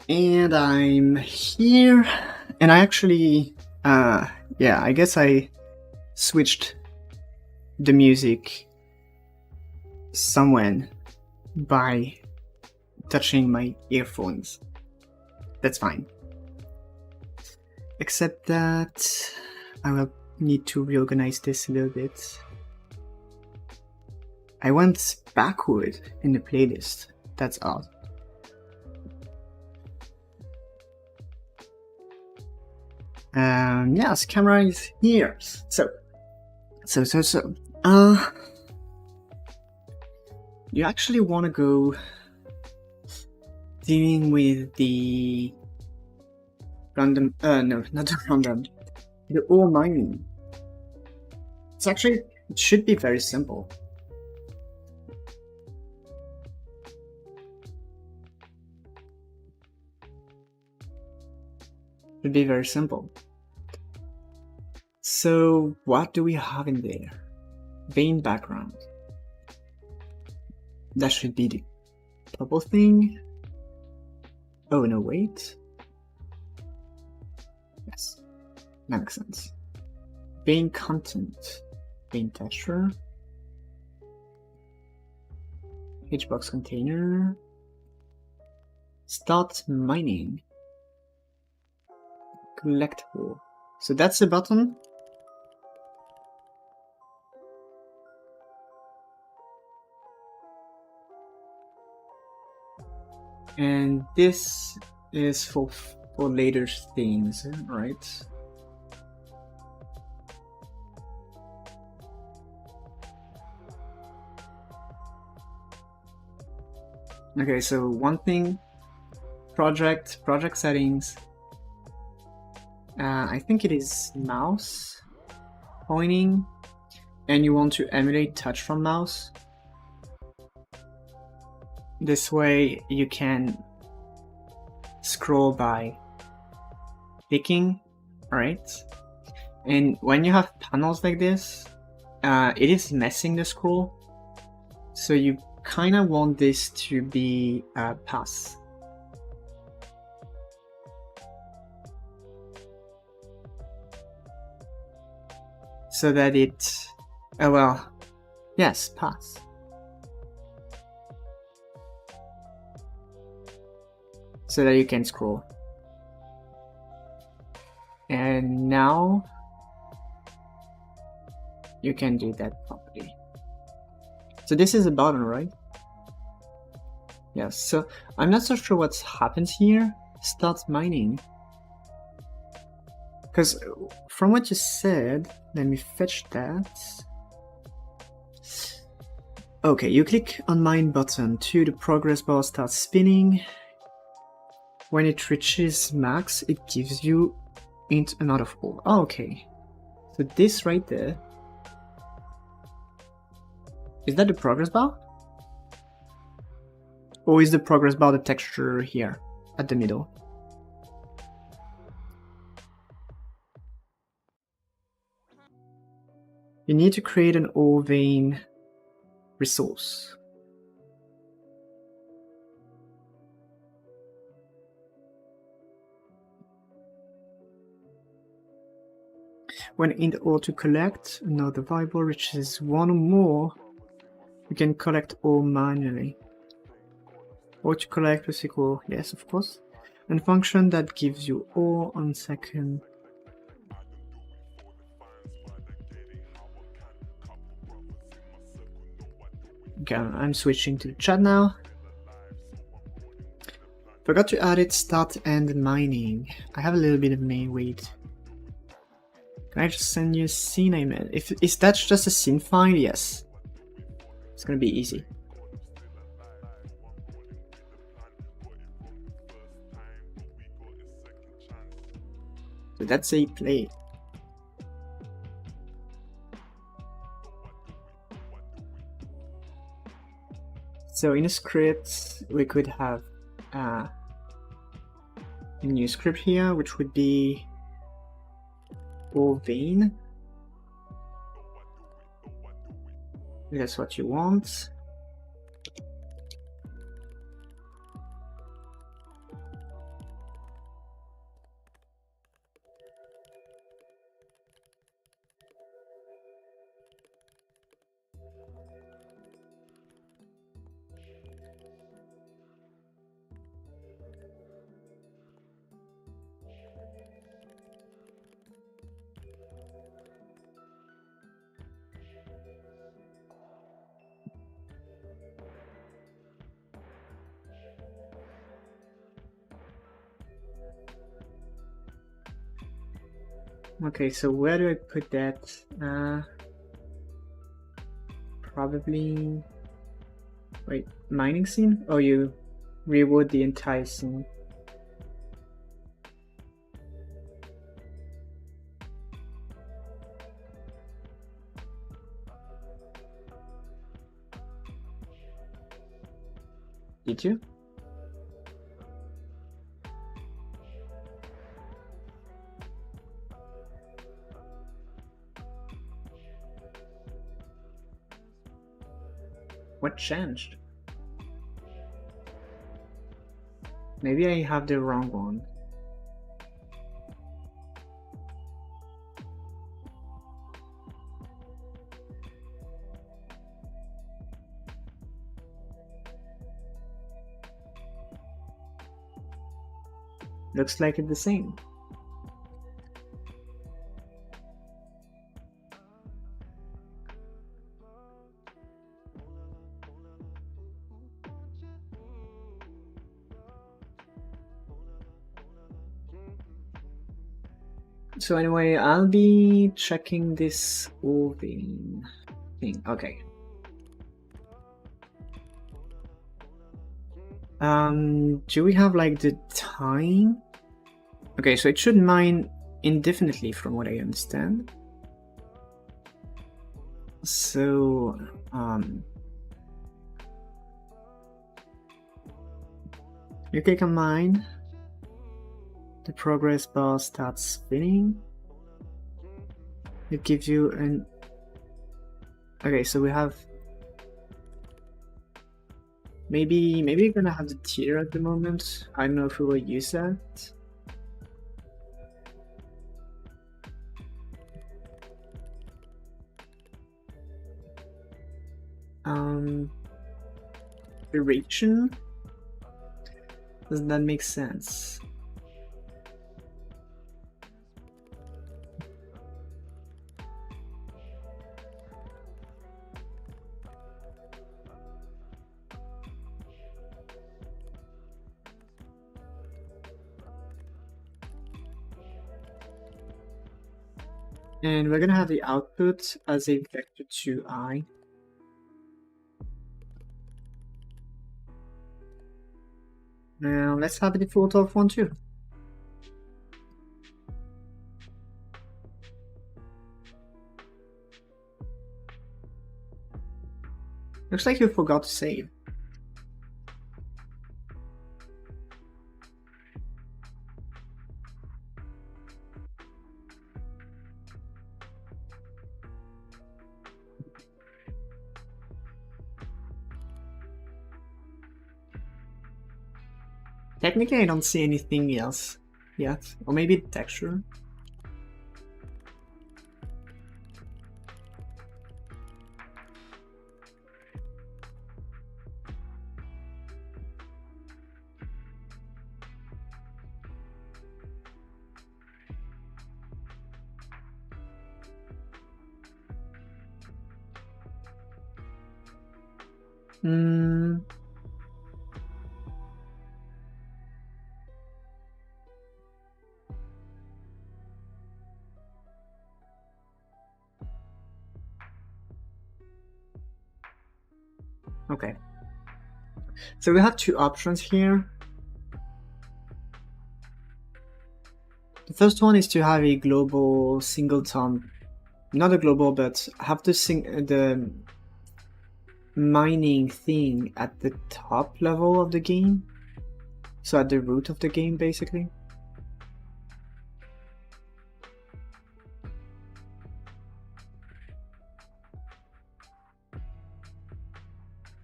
And I'm here, and I actually, yeah, I guess I switched the music somewhere by touching my earphones. That's fine. Except that I will need to reorganize this a little bit. I went backward in the playlist. That's odd. Yes, camera is here. So. You actually want to go dealing with the random, no, not the random, the ore mining. It should be very simple. Should be very simple. So what do we have in there? Vein background. That should be the purple thing. Oh no, wait. Yes, that makes sense. Vein content. Vein texture. Hitchbox container. Start mining. Collectible. So that's a button. And this is for later things, right? Okay, so one thing, project settings. I think it is mouse pointing, and you want to emulate touch from mouse. This way you can scroll by clicking, right? And when you have panels like this, it is messing the scroll. So you kind of want this to be pass. So that it, oh well, yes, pass. So that you can scroll. And now you can do that properly. So this is a button, right? Yes, so I'm not so sure what happens here. Start mining. Because from what you said, let me fetch that. Okay, you click on mine button to the progress bar starts spinning. When it reaches max, it gives you int amount of ore. Oh, okay. So this right there, is that the progress bar? Or is the progress bar the texture here at the middle? You need to create an ore vein resource. When in the ore to collect, another variable reaches one or more, you can collect ore manually. Or to collect plus equal, yes, of course. And function that gives you ore on second. Okay, I'm switching to the chat now. Forgot to add it start and mining. I have a little bit of main weight. Can I just send you a scene I made? Is that just a scene file? Yes. It's gonna be easy. So that's a play. So in a script, we could have a new script here, which would be ore vein. That's what you want. Okay, so where do I put that? Probably... Wait, mining scene? Oh, you rewood the entire scene. Did you? What changed? Maybe I have the wrong one. Looks like it's the same. So anyway, I'll be checking this Ovin thing. Okay. Do we have like the time? Okay, so it should mine indefinitely from what I understand. So, you click on mine. The progress bar starts spinning. It gives you an... Okay, so we have... Maybe we're gonna have the tier at the moment. I don't know if we will use that. Duration? Doesn't that make sense? And we're gonna have the output as a vector 2i. Now let's have a default of 1, 2. Looks like you forgot to save. Technically, I don't see anything else yet. Or maybe the texture. Okay. So we have two options here. The first one is to have a global singleton, not a global, but have the mining thing at the top level of the game. So at the root of the game, basically.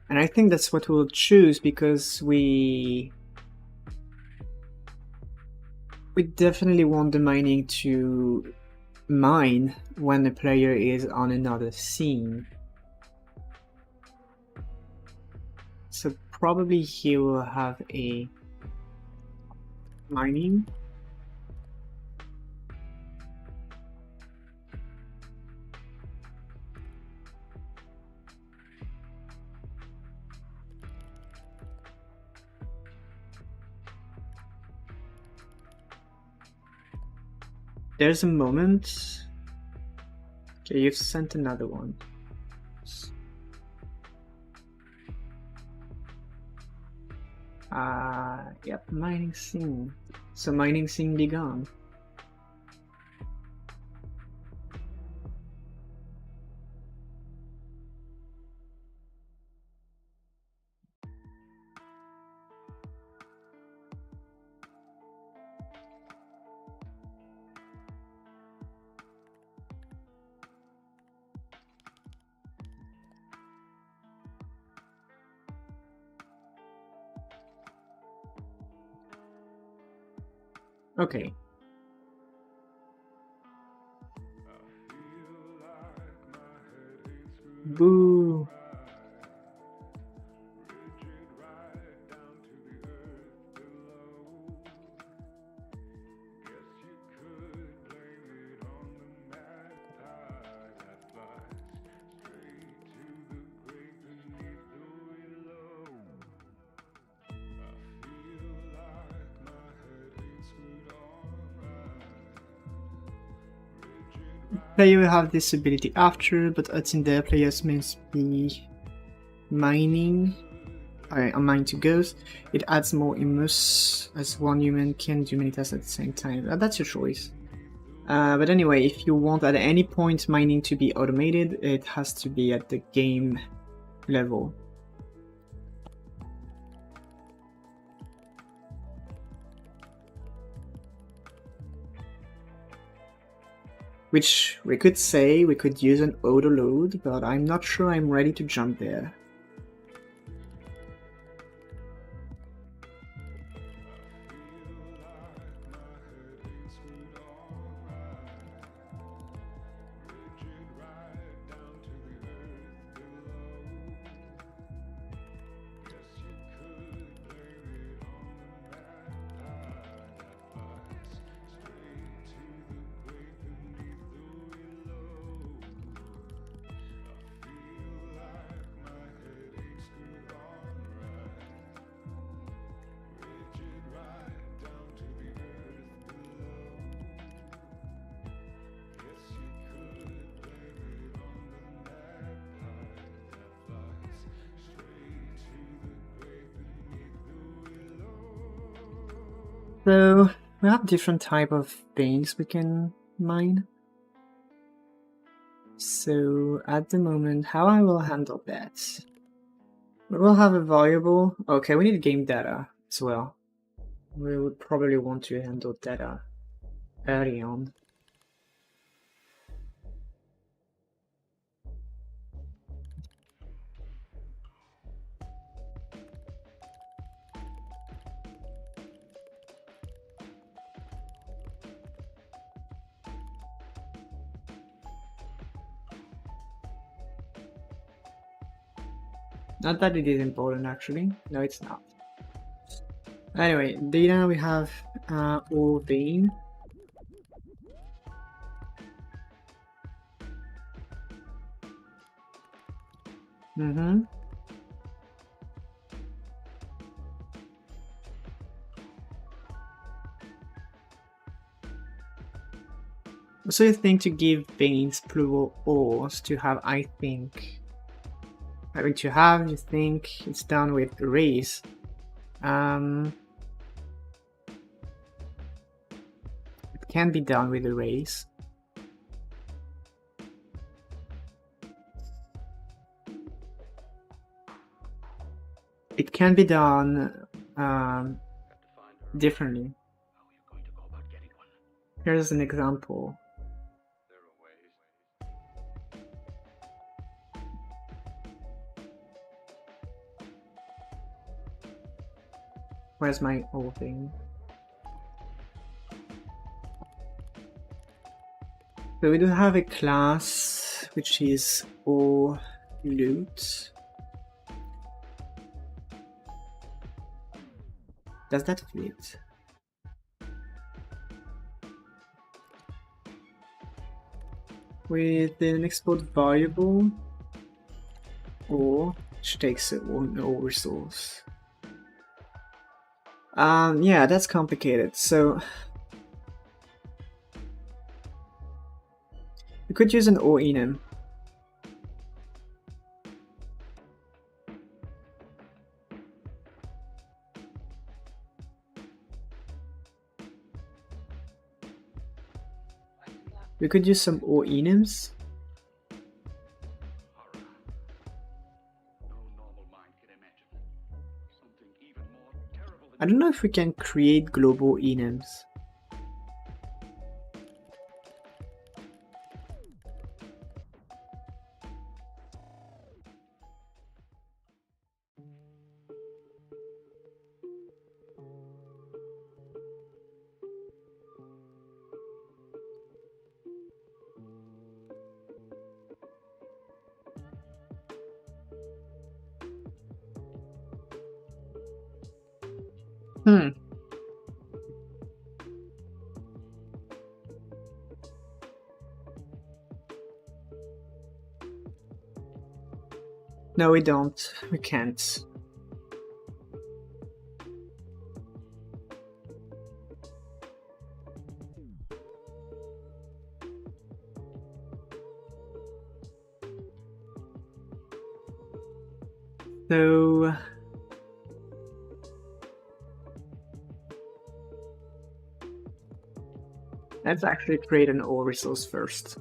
And I think that's what we'll choose because we definitely want the mining to mine when the player is on another scene. So probably he will have a mining. There's a moment. Okay, you've sent another one. Yep, mining scene. So mining scene be gone. Okay. Boo. Player will have this ability after, but odds in there players must be mining. A mine to ghost. It adds more immerse as one human can do many tasks at the same time. That's your choice. But anyway, if you want at any point mining to be automated, it has to be at the game level. Which we could say we could use an auto load, but I'm not sure I'm ready to jump there. So we have different type of things we can mine. So at the moment, how I will handle that? We will have a variable. Okay, we need game data as well. We would probably want to handle data early on. Not that it is important actually. No, it's not. Anyway, data we have all vein. So you think to give veins plural ores to have, I think. I mean, to have, you think it's done with arrays. It can be done with arrays. It can be done differently. Here's an example. Where's my old thing? So we do have a class which is all loot. Does that fit? With an export variable or which takes no resource. Yeah, that's complicated. So we could use an or enum. We could use some or enums. I don't know if we can create global enums. No, we don't. We can't. So let's actually create an OR resource first.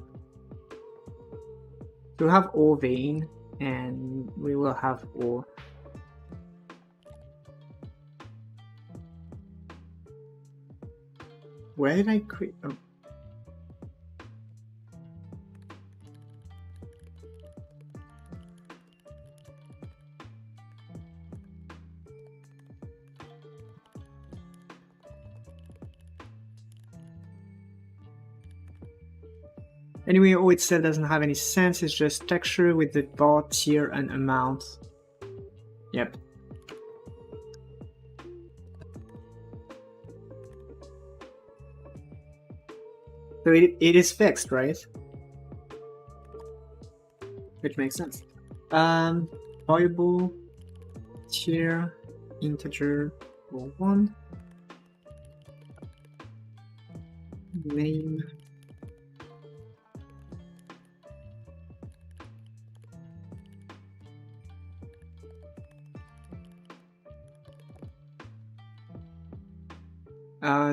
So we have OR vein and we will have OR. Where did I create? Oh. Anyway, O itself doesn't have any sense, it's just texture with the var, tier, and amount. Yep. So it is fixed, right? Which makes sense. Variable, tier, integer, or 1. Name.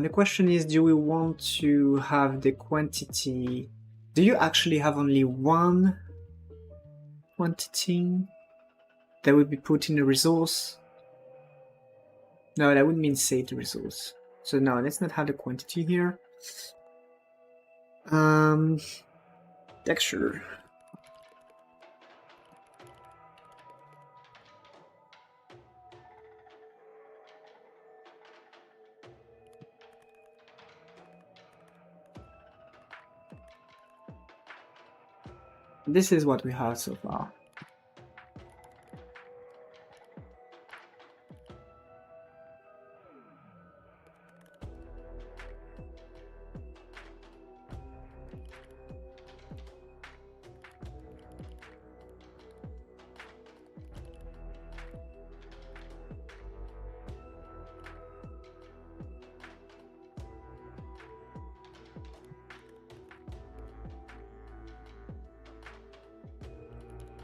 The question is, do we want to have the quantity? Do you actually have only one quantity that would be put in the resource? No, that would mean save the resource. So no, let's not have the quantity here. Texture. This is what we have so far.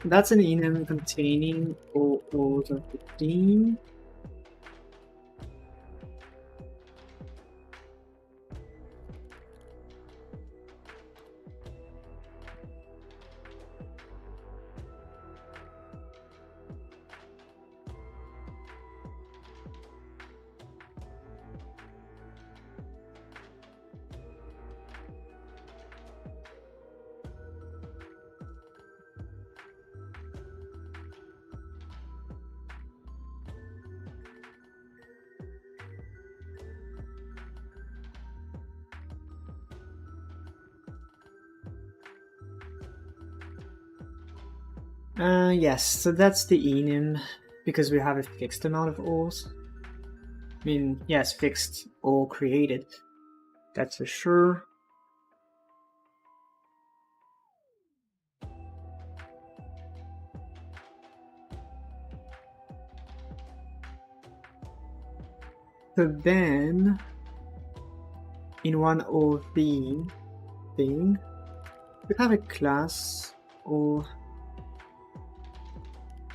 That's an enum containing all of the theme. Yes, so that's the enum, because we have a fixed amount of ores. mean, yes, fixed or created. That's for sure. So then, in one of the thing, we have a class, or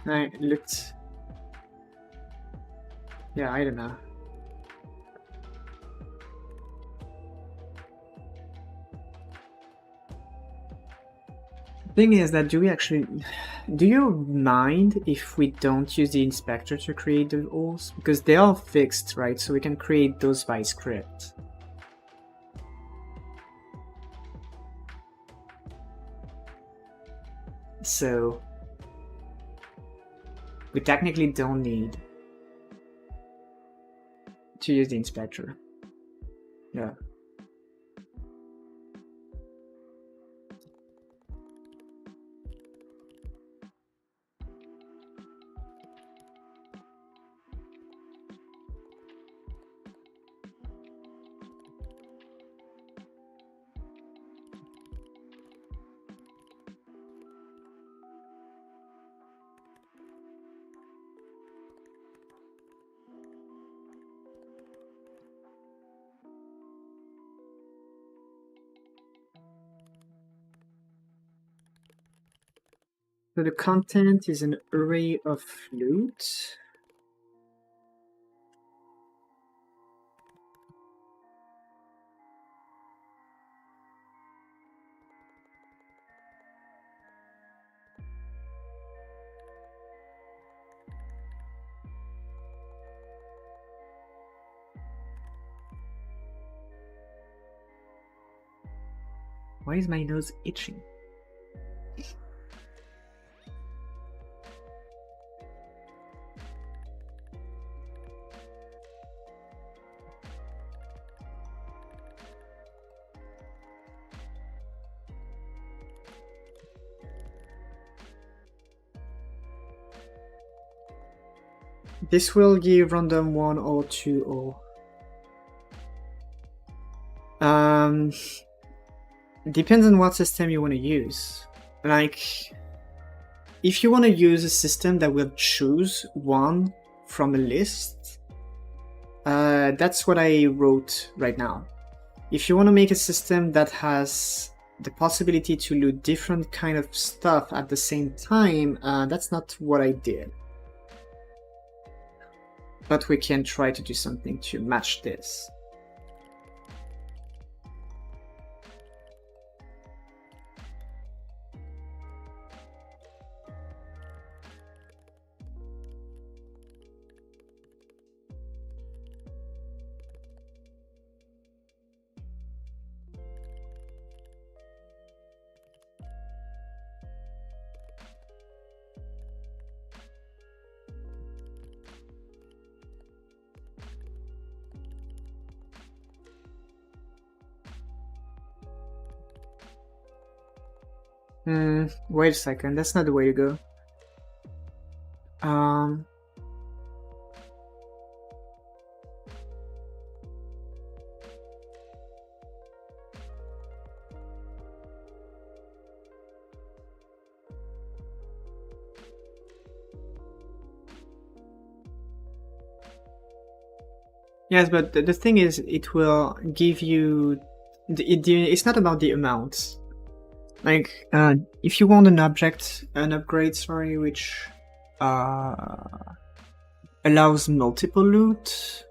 I looked. Yeah, I don't know. Thing is that do you mind if we don't use the inspector to create the ORs? Because they are fixed, right? So we can create those by script. So we technically don't need to use the inspector. Yeah. So the content is an array of loot. Why is my nose itching? This will give random 1 or 2 or... depends on what system you want to use. Like, if you want to use a system that will choose one from a list, that's what I wrote right now. If you want to make a system that has the possibility to loot different kind of stuff at the same time, that's not what I did. But we can try to do something to match this. Wait a second, that's not the way to go. Yes, but the thing is, it will give you... it's not about the amounts. Like, if you want an upgrade, sorry, which allows multiple loot,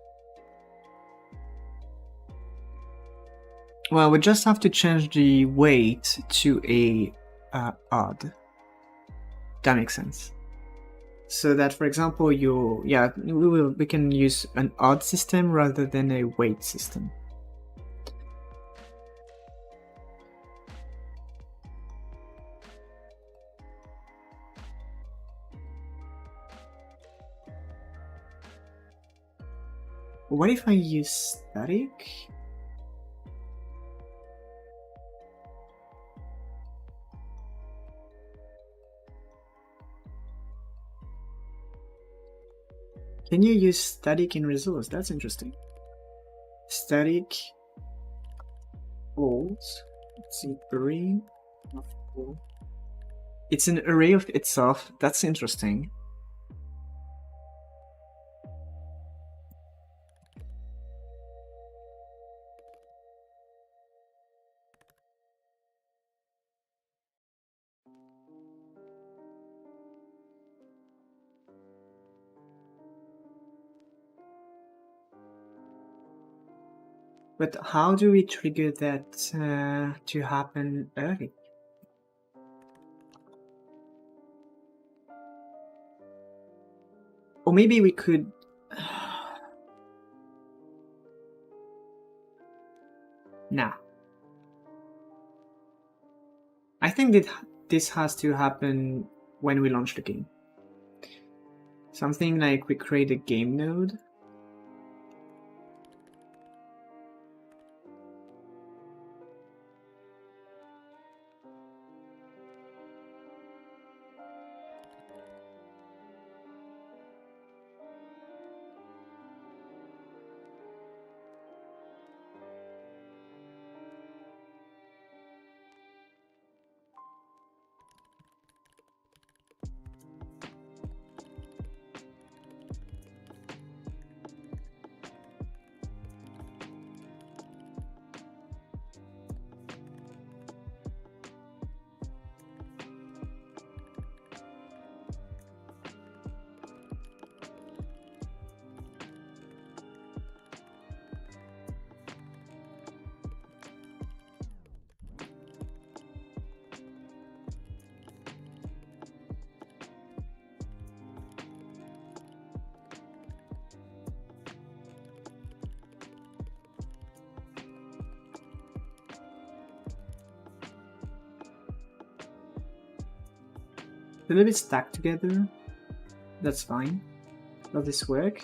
well, we just have to change the weight to a odd. That makes sense. So that, for example, we can use an odd system rather than a weight system. What if I use static? Can you use static in results? That's interesting. Static holds. Let's see, array of all. It's an array of itself. That's interesting. But how do we trigger that to happen early? Or maybe we could... Nah. I think that this has to happen when we launch the game. Something like we create a game node. A little bit stacked together. That's fine. Does this work?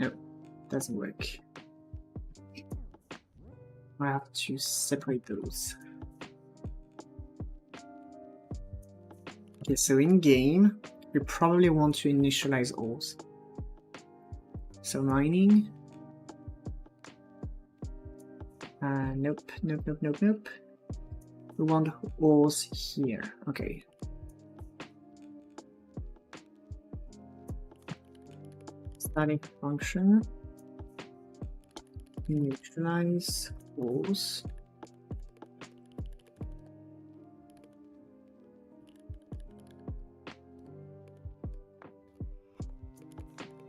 No, doesn't work. I have to separate those. Okay, so in game, we probably want to initialize ores. So mining. Nope. We want ores here. Okay. Static function. Initialize ores.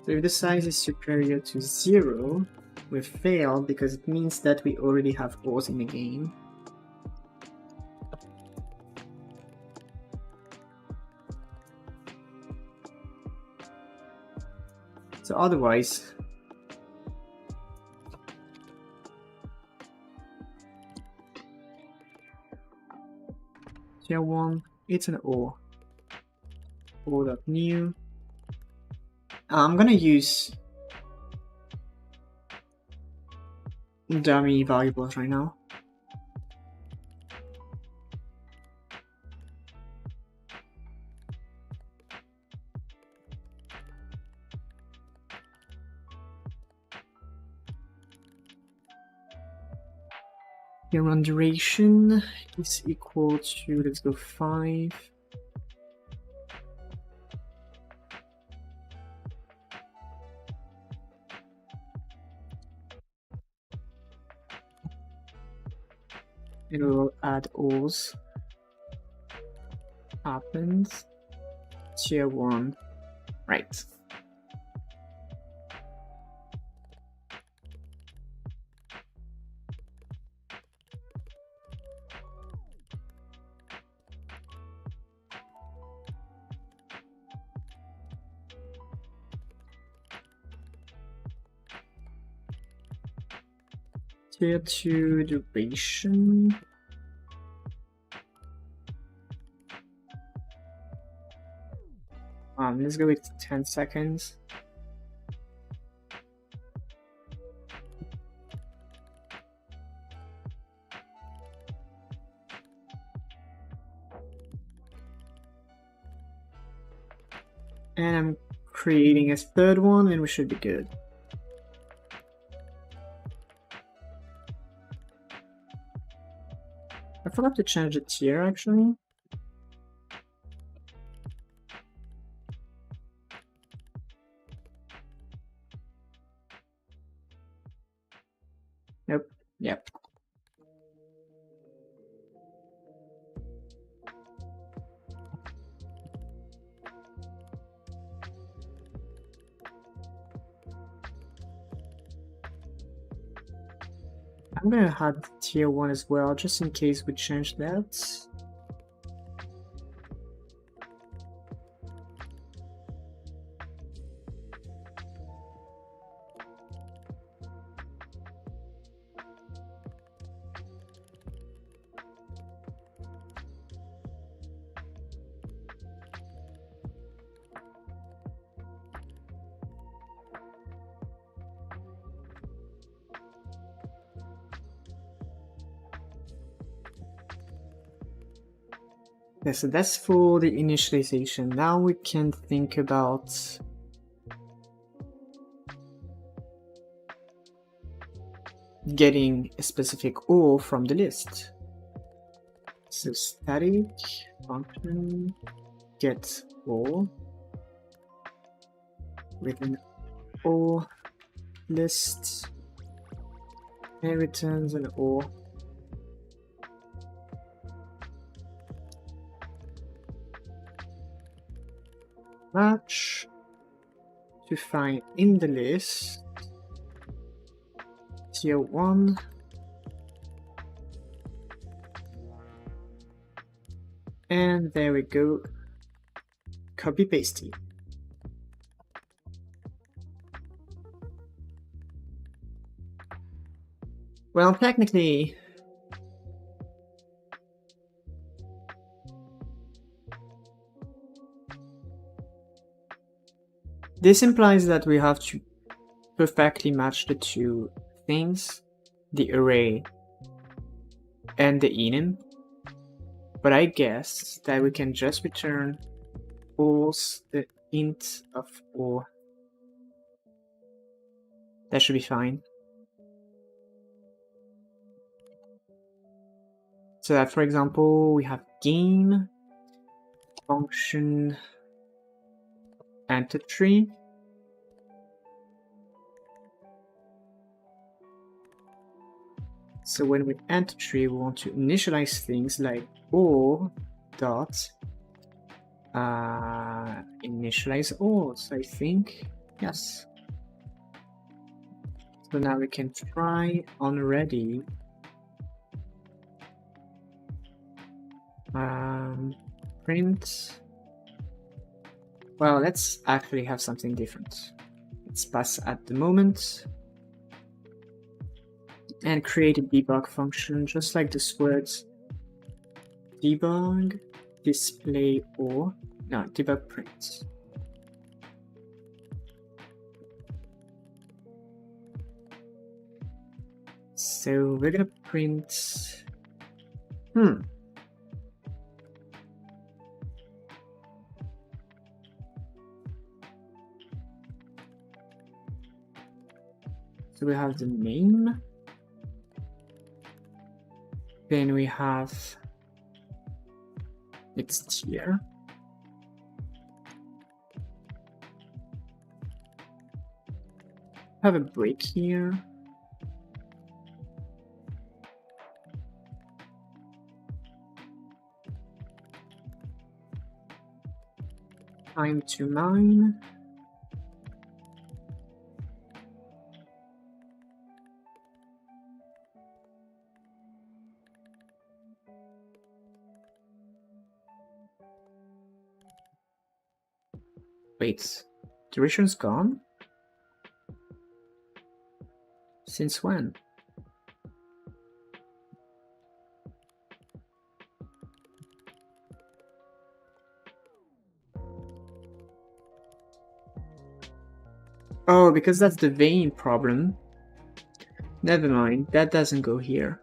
So if the size is superior to 0, we fail because it means that we already have ores in the game. So otherwise, tier 1, it's an ore. Ore.new. I'm gonna use dummy variables right now. The run duration is equal to, let's go 5. And we'll add ores. Happens. Tier 1. Right. Tier 2 duration. Let's go with 10 seconds. And I'm creating a third one, and we should be good. I forgot to change the tier actually. Nope. Yep. I'm gonna add tier 1 as well, just in case we change that. Okay, so that's for the initialization. Now we can think about getting a specific OR from the list. So static function get OR with an OR list and returns an OR. Match to find in the list tier 1 and there we go, copy pasting. Well, technically this implies that we have to perfectly match the two things, the array and the enum, but I guess that we can just return ORs, the int of OR. That should be fine. So that, for example, we have game function enter tree. So when we enter tree, we want to initialize things like OR dot initialize ORs, I think. Yes. So now we can try on ready. Print. Well, let's actually have something different. Let's pass at the moment and create a debug function just like this words. Debug display or no, debug print. So we're gonna print so we have the name, then we have its tier, have a break here, time to mine, wait, duration's gone? Since when? Oh, because that's the vein problem. Never mind, that doesn't go here.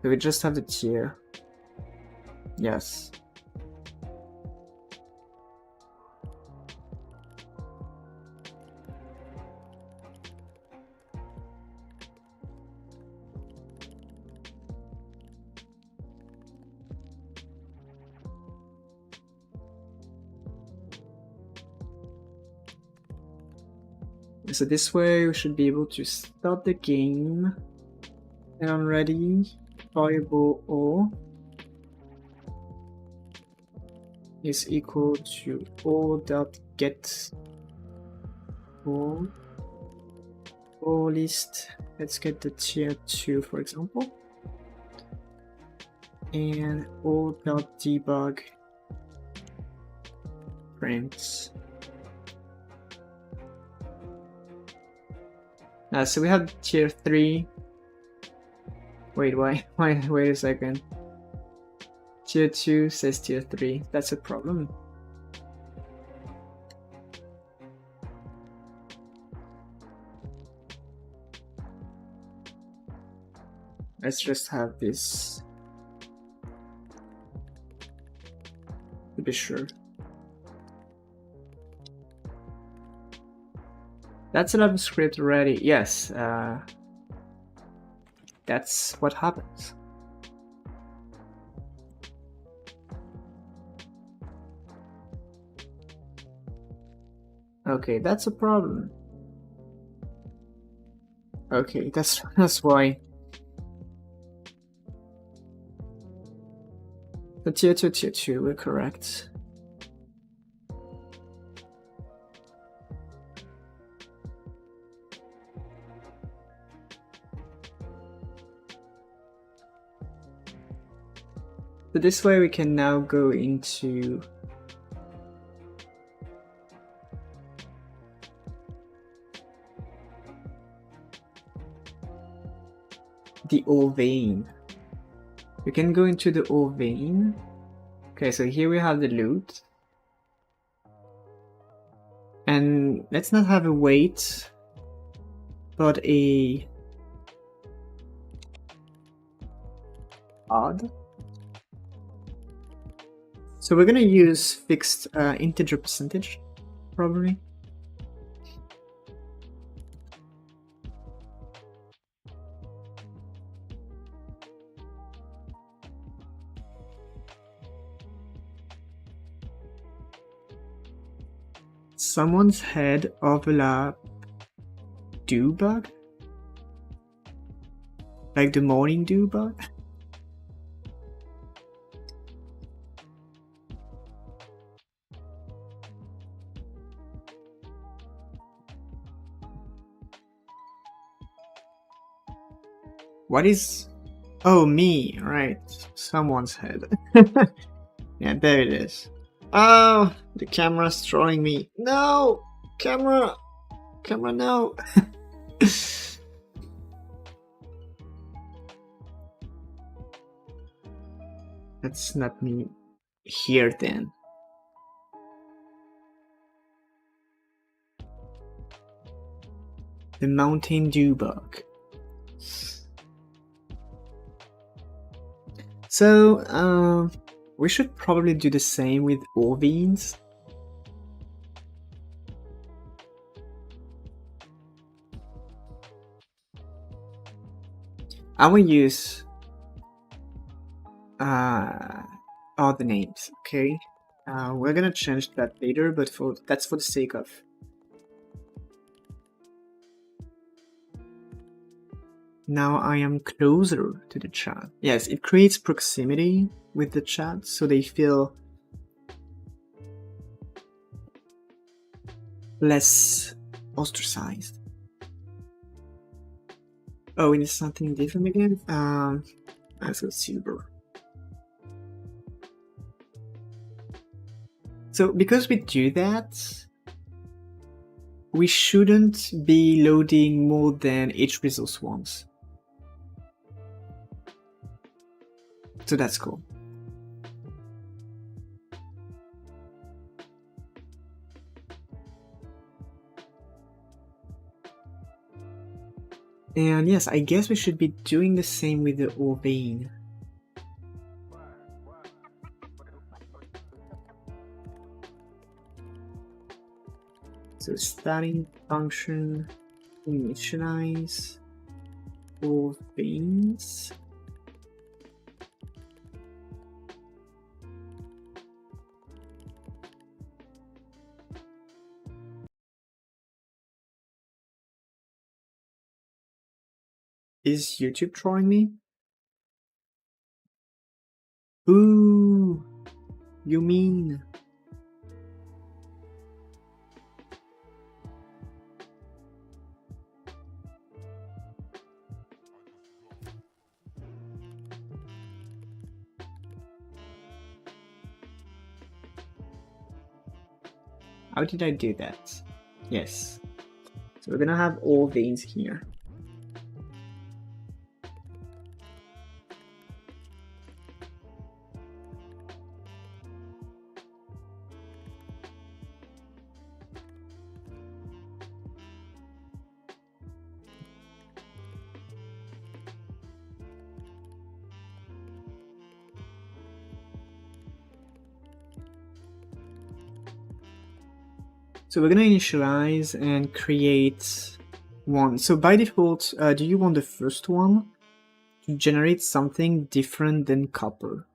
So we just have the tier. Yes. So this way we should be able to start the game. And I'm ready. Variable O is equal to O.get O list. Let's get the tier 2 for example. And O.debug prints. So we have tier 3. Wait, why? Wait a second. Tier 2 says tier 3. That's a problem. Let's just have this to be sure. That's another script already. Yes, that's what happens. Okay, that's a problem. Okay, that's why. The tier 2, we're correct. So this way we can now go into the O vein. We can go into the O vein. Okay, so here we have the loot. And let's not have a wait, but a odd. So we're gonna use fixed integer percentage, probably. Someone's head overlap dew bug? Like the morning dew bug? What is... Oh, me, right. Someone's head. Yeah, there it is. Oh, the camera's trolling me. No! Camera! Camera, no! That's not me here then. The Mountain Dew bug. So, we should probably do the same with Orvines. I will use other names, okay? We're gonna change that later, but that's for the sake of. Now I am closer to the chat. Yes, it creates proximity with the chat, so they feel less ostracized. Oh, we need something different again? Let's go silver. So because we do that, we shouldn't be loading more than each resource once. So that's cool. And yes, I guess we should be doing the same with the OR vein. So starting function, initialize OR veins. Is YouTube trolling me? Ooh, you mean? How did I do that? Yes. So we're gonna have all veins here. So we're gonna initialize and create one. So by default, do you want the first one to generate something different than copper?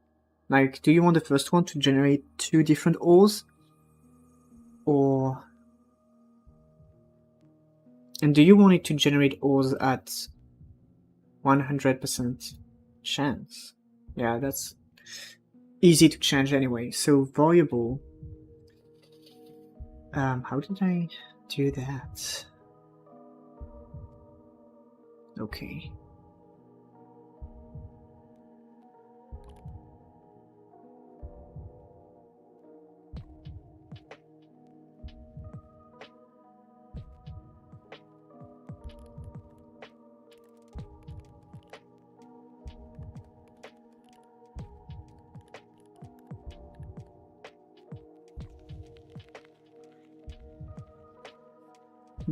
Like, do you want the first one to generate 2 different ores? Or... And do you want it to generate ores at 100% chance? Yeah, that's easy to change anyway. So variable... how did I do that? Okay.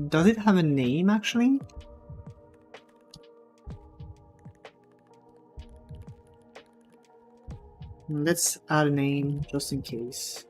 Does it have a name actually? Let's add a name just in case.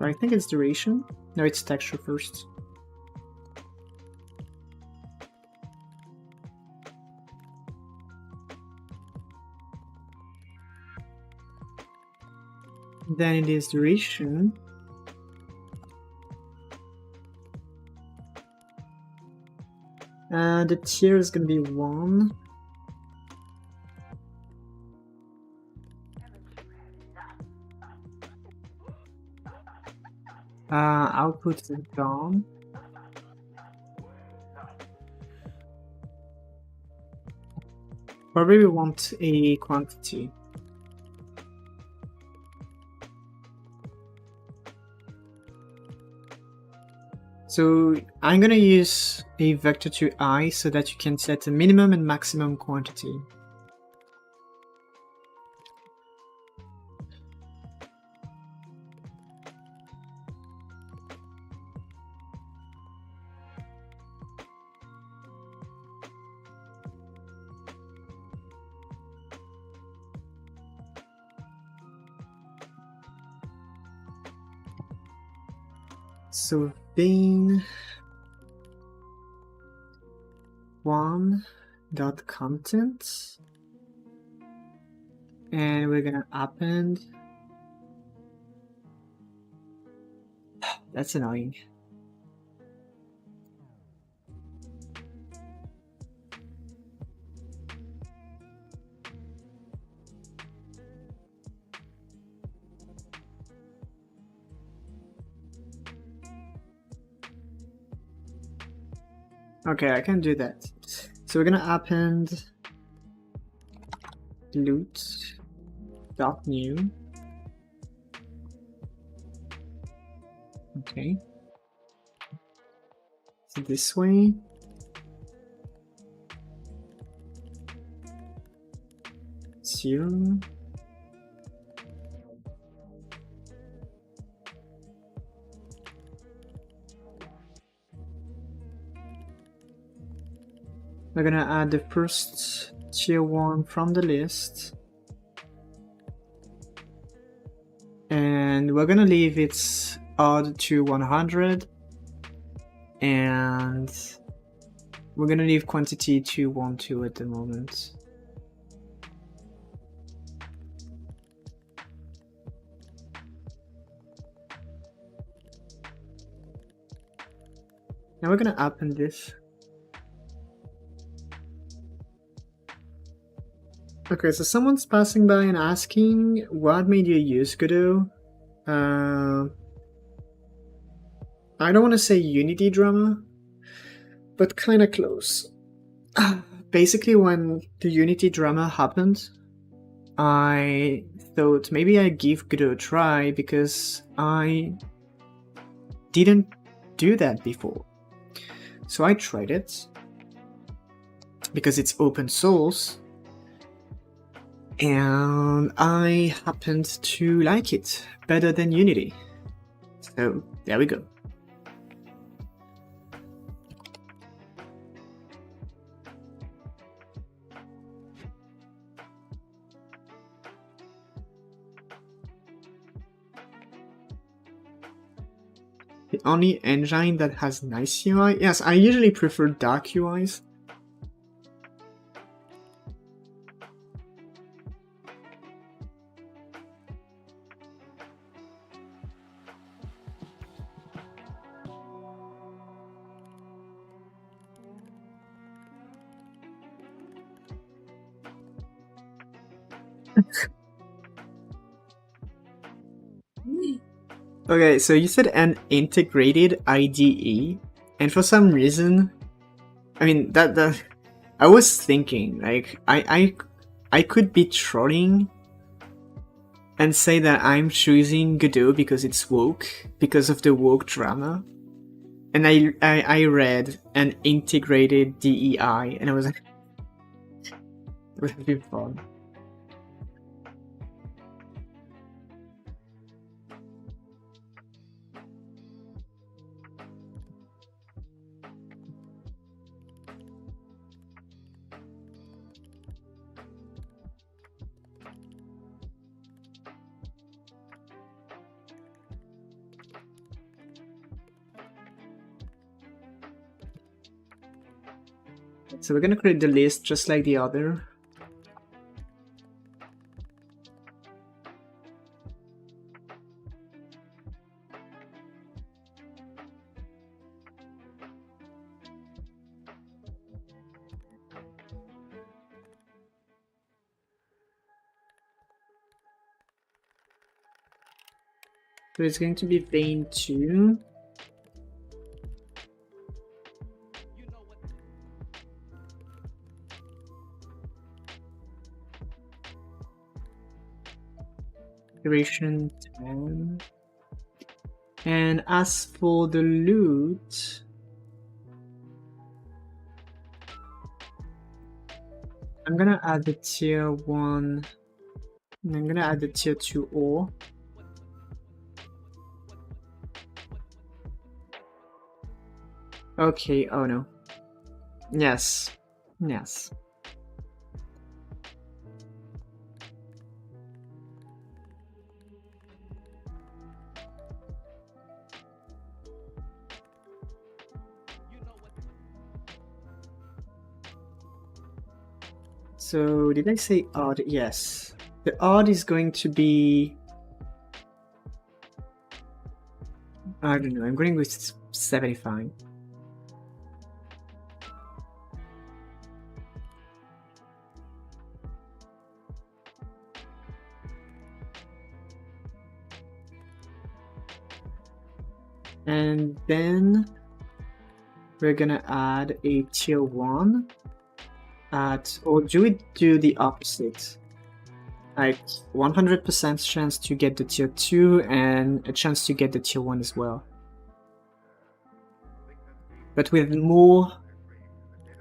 I think it's duration. No, it's texture first. Then it is duration. The tier is gonna be 1. Output is gone. Probably we want a quantity. So I'm gonna use a vector to I so that you can set a minimum and maximum quantity. So vein 1.content, and we're gonna append. That's annoying. Okay, I can do that. So we're gonna append loot dot new. Okay. So this way. Zero. We're gonna add the first tier 1 from the list. And we're gonna leave its odd to 100. And we're gonna leave quantity to 1, 2 at the moment. Now we're gonna append this. Okay, so someone's passing by and asking, what made you use Godot? I don't want to say Unity drama, but kind of close. Basically, when the Unity drama happened, I thought maybe I'd give Godot a try because I didn't do that before. So I tried it because it's open source. And I happened to like it better than Unity. So there we go. The only engine that has nice UI? Yes, I usually prefer dark UIs. Okay, so you said an integrated IDE, and for some reason, I mean that I was thinking like I could be trolling and say that I'm choosing Godot because it's woke, because of the woke drama, and I read an integrated DEI, and I was like, it would have been fun. So we're gonna create the list just like the other. So it's going to be vein 2. Duration 10. And as for the loot, I'm gonna add the tier 1, and I'm gonna add the tier 2 ore. Okay, oh no. Yes. Yes. So did I say odd? Yes. The odd is going to be, I don't know, I'm going with 75. And then we're gonna add a tier 1 at, or do we do the opposite? Like 100% chance to get the tier 2 and a chance to get the tier 1 as well. But with more,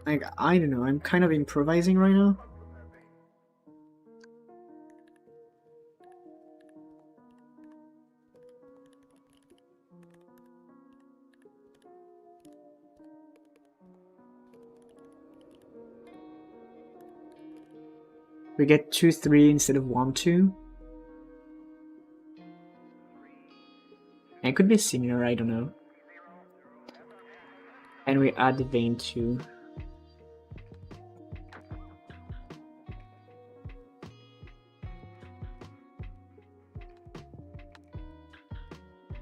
like, I don't know, I'm kind of improvising right now. We get 2, 3 instead of 1, 2. And it could be similar, I don't know. And we add the vein 2.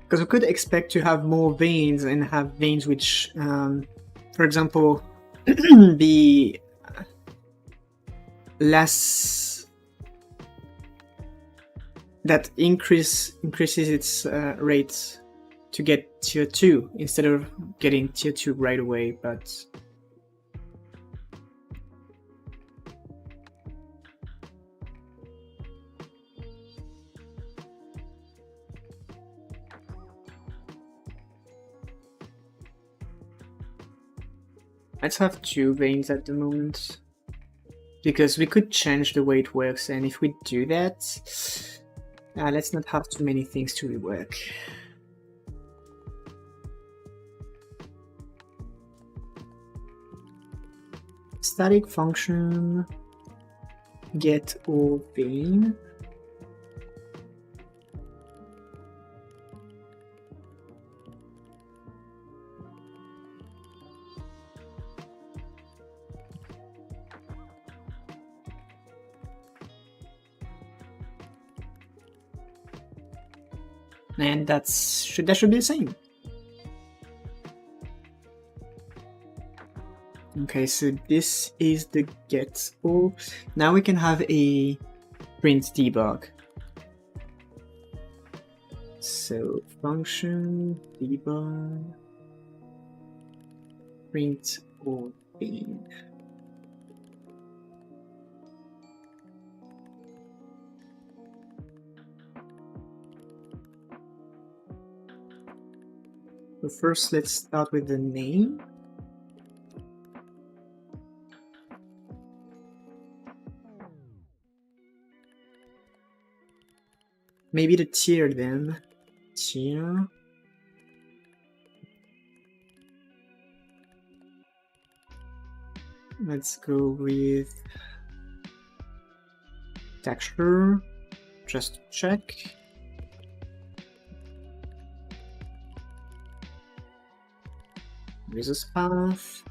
Because we could expect to have more veins and have veins which, for example, be less, that increases its rates to get tier 2 instead of getting tier 2 right away, but let's have 2 veins at the moment, because we could change the way it works, and if we do that, let's not have too many things to rework. Static function get all vein. And that should be the same. Okay, so this is the get all. Now we can have a print debug. So function debug print all vein. So first, let's start with the name. Maybe the tier then. Tier. Let's go with texture, just to check. Resource path.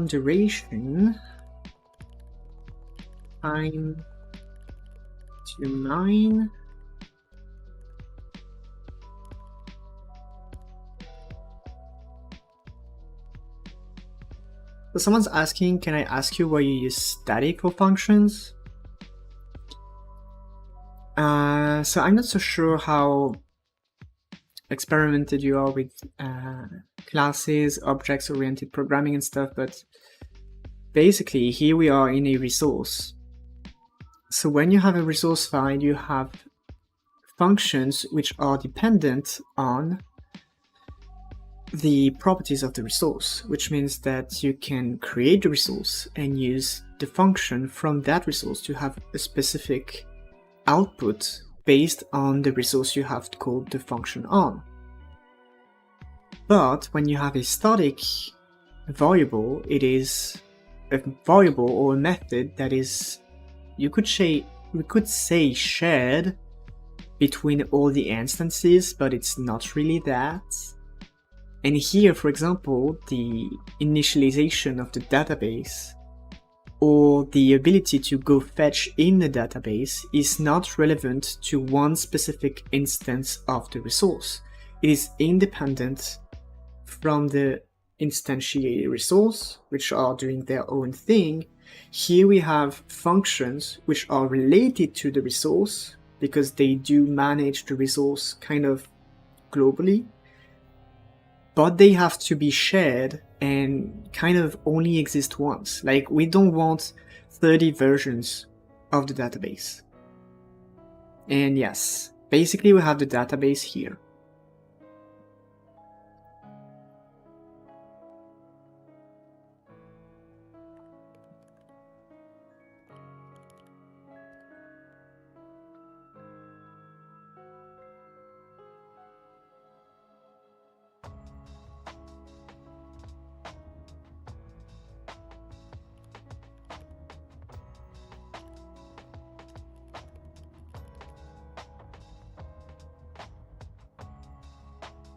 Duration. Time to 9. So someone's asking, can I ask you why you use static for functions? So I'm not so sure how experimented you are with classes, objects-oriented programming and stuff, but basically here we are in a resource. So when you have a resource file, you have functions which are dependent on the properties of the resource, which means that you can create the resource and use the function from that resource to have a specific output based on the resource you have called the function on. But when you have a static variable, it is a variable or a method that is, we could say shared between all the instances, but it's not really that. And here, for example, the initialization of the database or the ability to go fetch in the database is not relevant to one specific instance of the resource. It is independent from the instantiated resource, which are doing their own thing. Here we have functions which are related to the resource, because they do manage the resource kind of globally, but they have to be shared and kind of only exist once. Like, we don't want 30 versions of the database. And yes, basically we have the database here.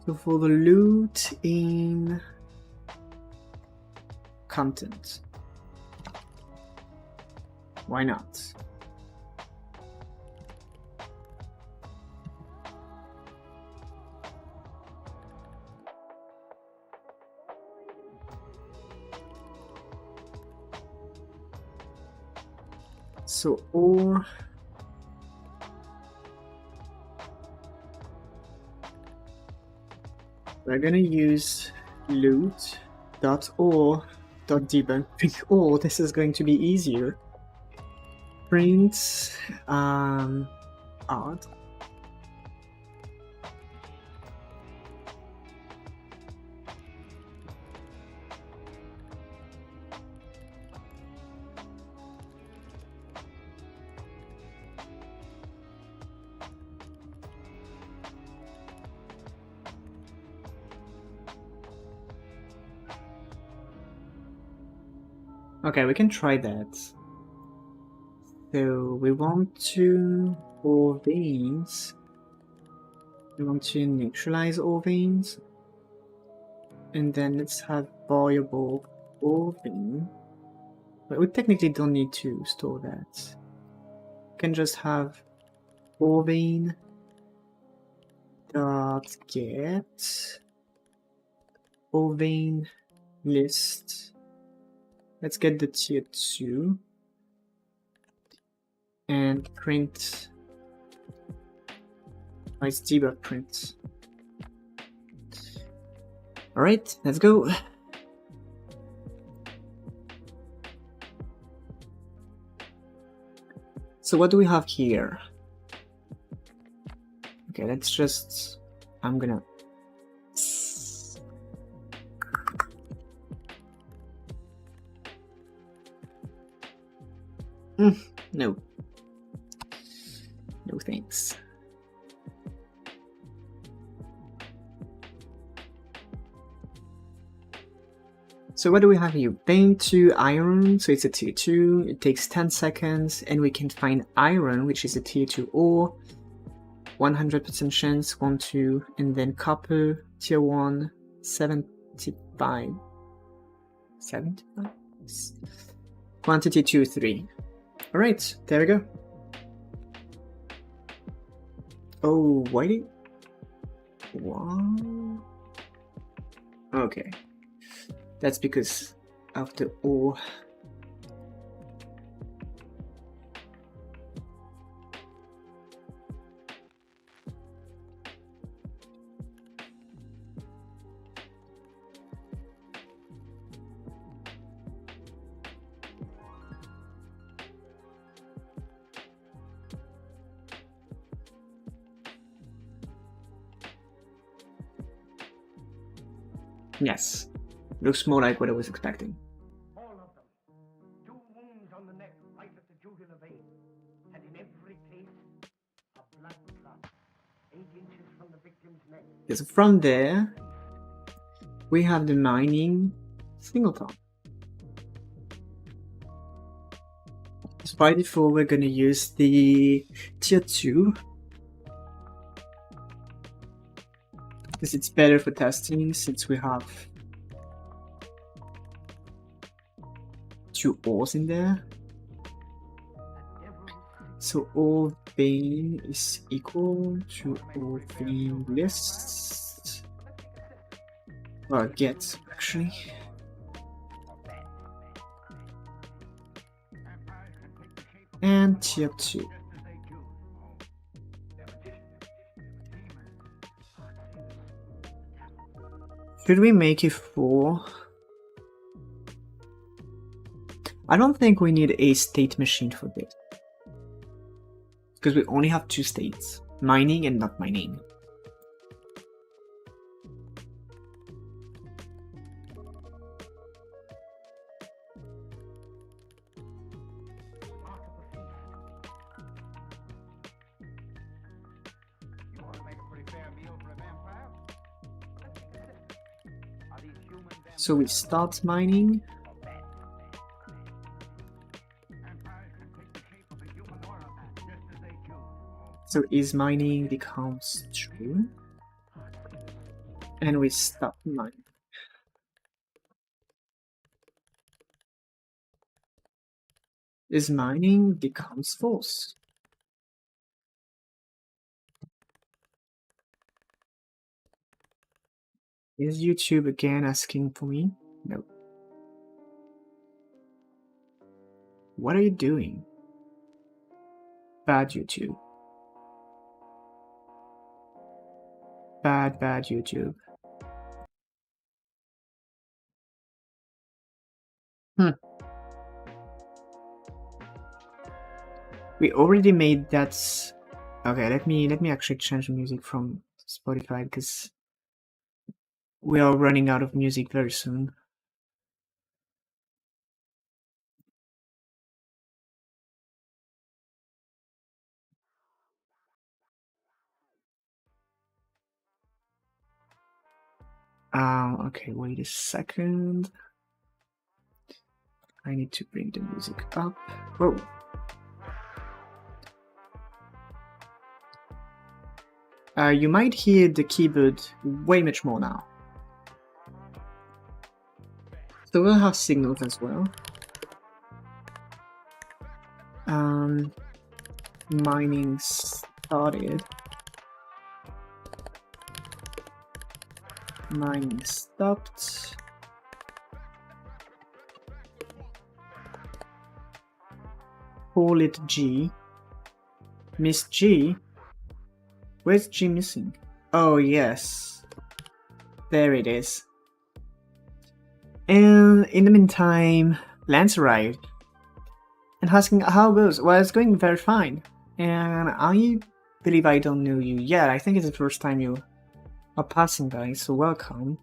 So for the loot in content, why not? So or we're gonna use loot.or.debug. Or this is going to be easier. Print art. Okay, we can try that. So we want to all veins. We want to neutralize all veins. And then let's have variable all vein. But we technically don't need to store that. We can just have all vein dot get all vein list. Let's get the tier 2 and print. Oh, it's debug print. Alright, let's go. So what do we have here? Okay, let's just, I'm gonna no. No thanks. So what do we have here? Vein to iron, so it's a tier 2, it takes 10 seconds, and we can find iron, which is a tier 2 ore, 100% chance, 1, 2, and then copper, tier 1, 75. 75? Quantity 2, 3. Alright, there we go. Oh, why did... What? Okay. That's because of the ore. Yes. Looks more like what I was expecting. All of them. 2 wounds on the neck, right at the jugular vein. And in every case, a blood clot. 8 inches from the victim's neck. Because from there, we have the mining singleton. So by default, we're going to use the tier 2. Because it's better for testing since we have 2 ores in there. So all vein is equal to all vein list. Well, get actually. And tier 2. Should we make it 4? I don't think we need a state machine for this. Because we only have 2 states. Mining and not mining. So we start mining. So is mining becomes true. And we stop mining. Is mining becomes false. Is YouTube again asking for me? No. What are you doing? Bad YouTube. Bad YouTube. We already made that. Okay, let me actually change the music from Spotify because we are running out of music very soon. Okay, wait a second. I need to bring the music up. Whoa. You might hear the keyboard way much more now. So we'll have signals as well. Mining started. Mining stopped. Call it G. Miss G? Where's G missing? Oh yes. There it is. And in the meantime, Lance arrived and asking how it goes. Well, it's going very fine. And I believe I don't know you yet. I think it's the first time you are passing by, so welcome.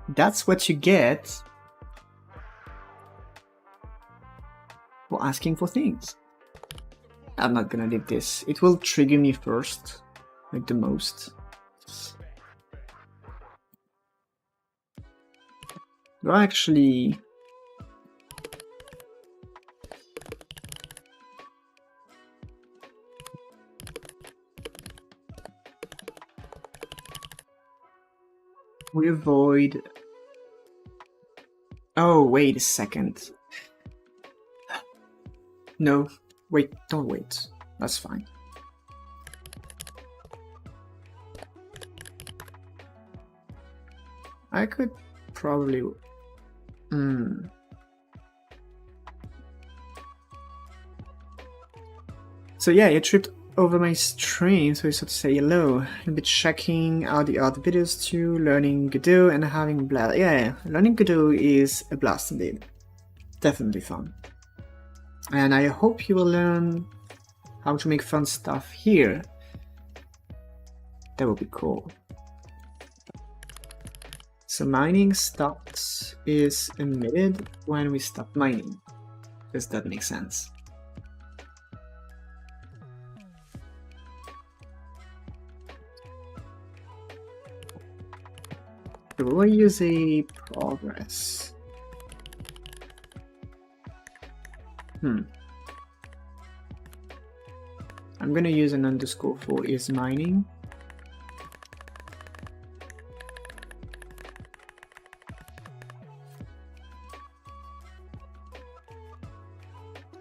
That's what you get for asking for things. I'm not gonna leave this. It will trigger me first, like the most. Do I actually... We avoid... Oh, wait a second. No, wait, don't wait. That's fine. I could probably... So yeah, you tripped over my stream, so it's to say hello. I'll be checking out the other videos too, learning Godot and having a blast. Yeah, learning Godot is a blast indeed. Definitely fun. And I hope you will learn how to make fun stuff here. That would be cool. So mining stops is emitted when we stop mining. Does that make sense? So we'll use a progress. I'm gonna use an underscore for is mining.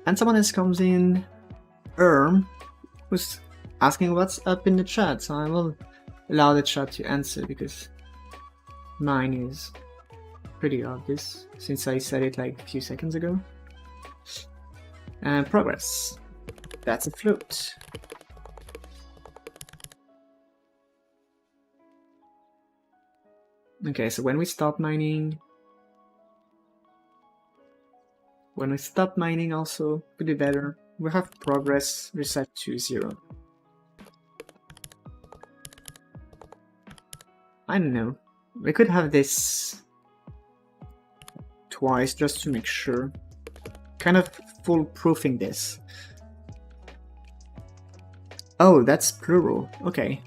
And someone else comes in, who's asking what's up in the chat, so I will allow the chat to answer because mine is pretty obvious since I said it like a few seconds ago. And progress. That's a float. Okay, so when we stop mining also could be better. We have progress reset to 0. I don't know. We could have this twice just to make sure. Kind of foolproofing this. Oh, that's plural. Okay.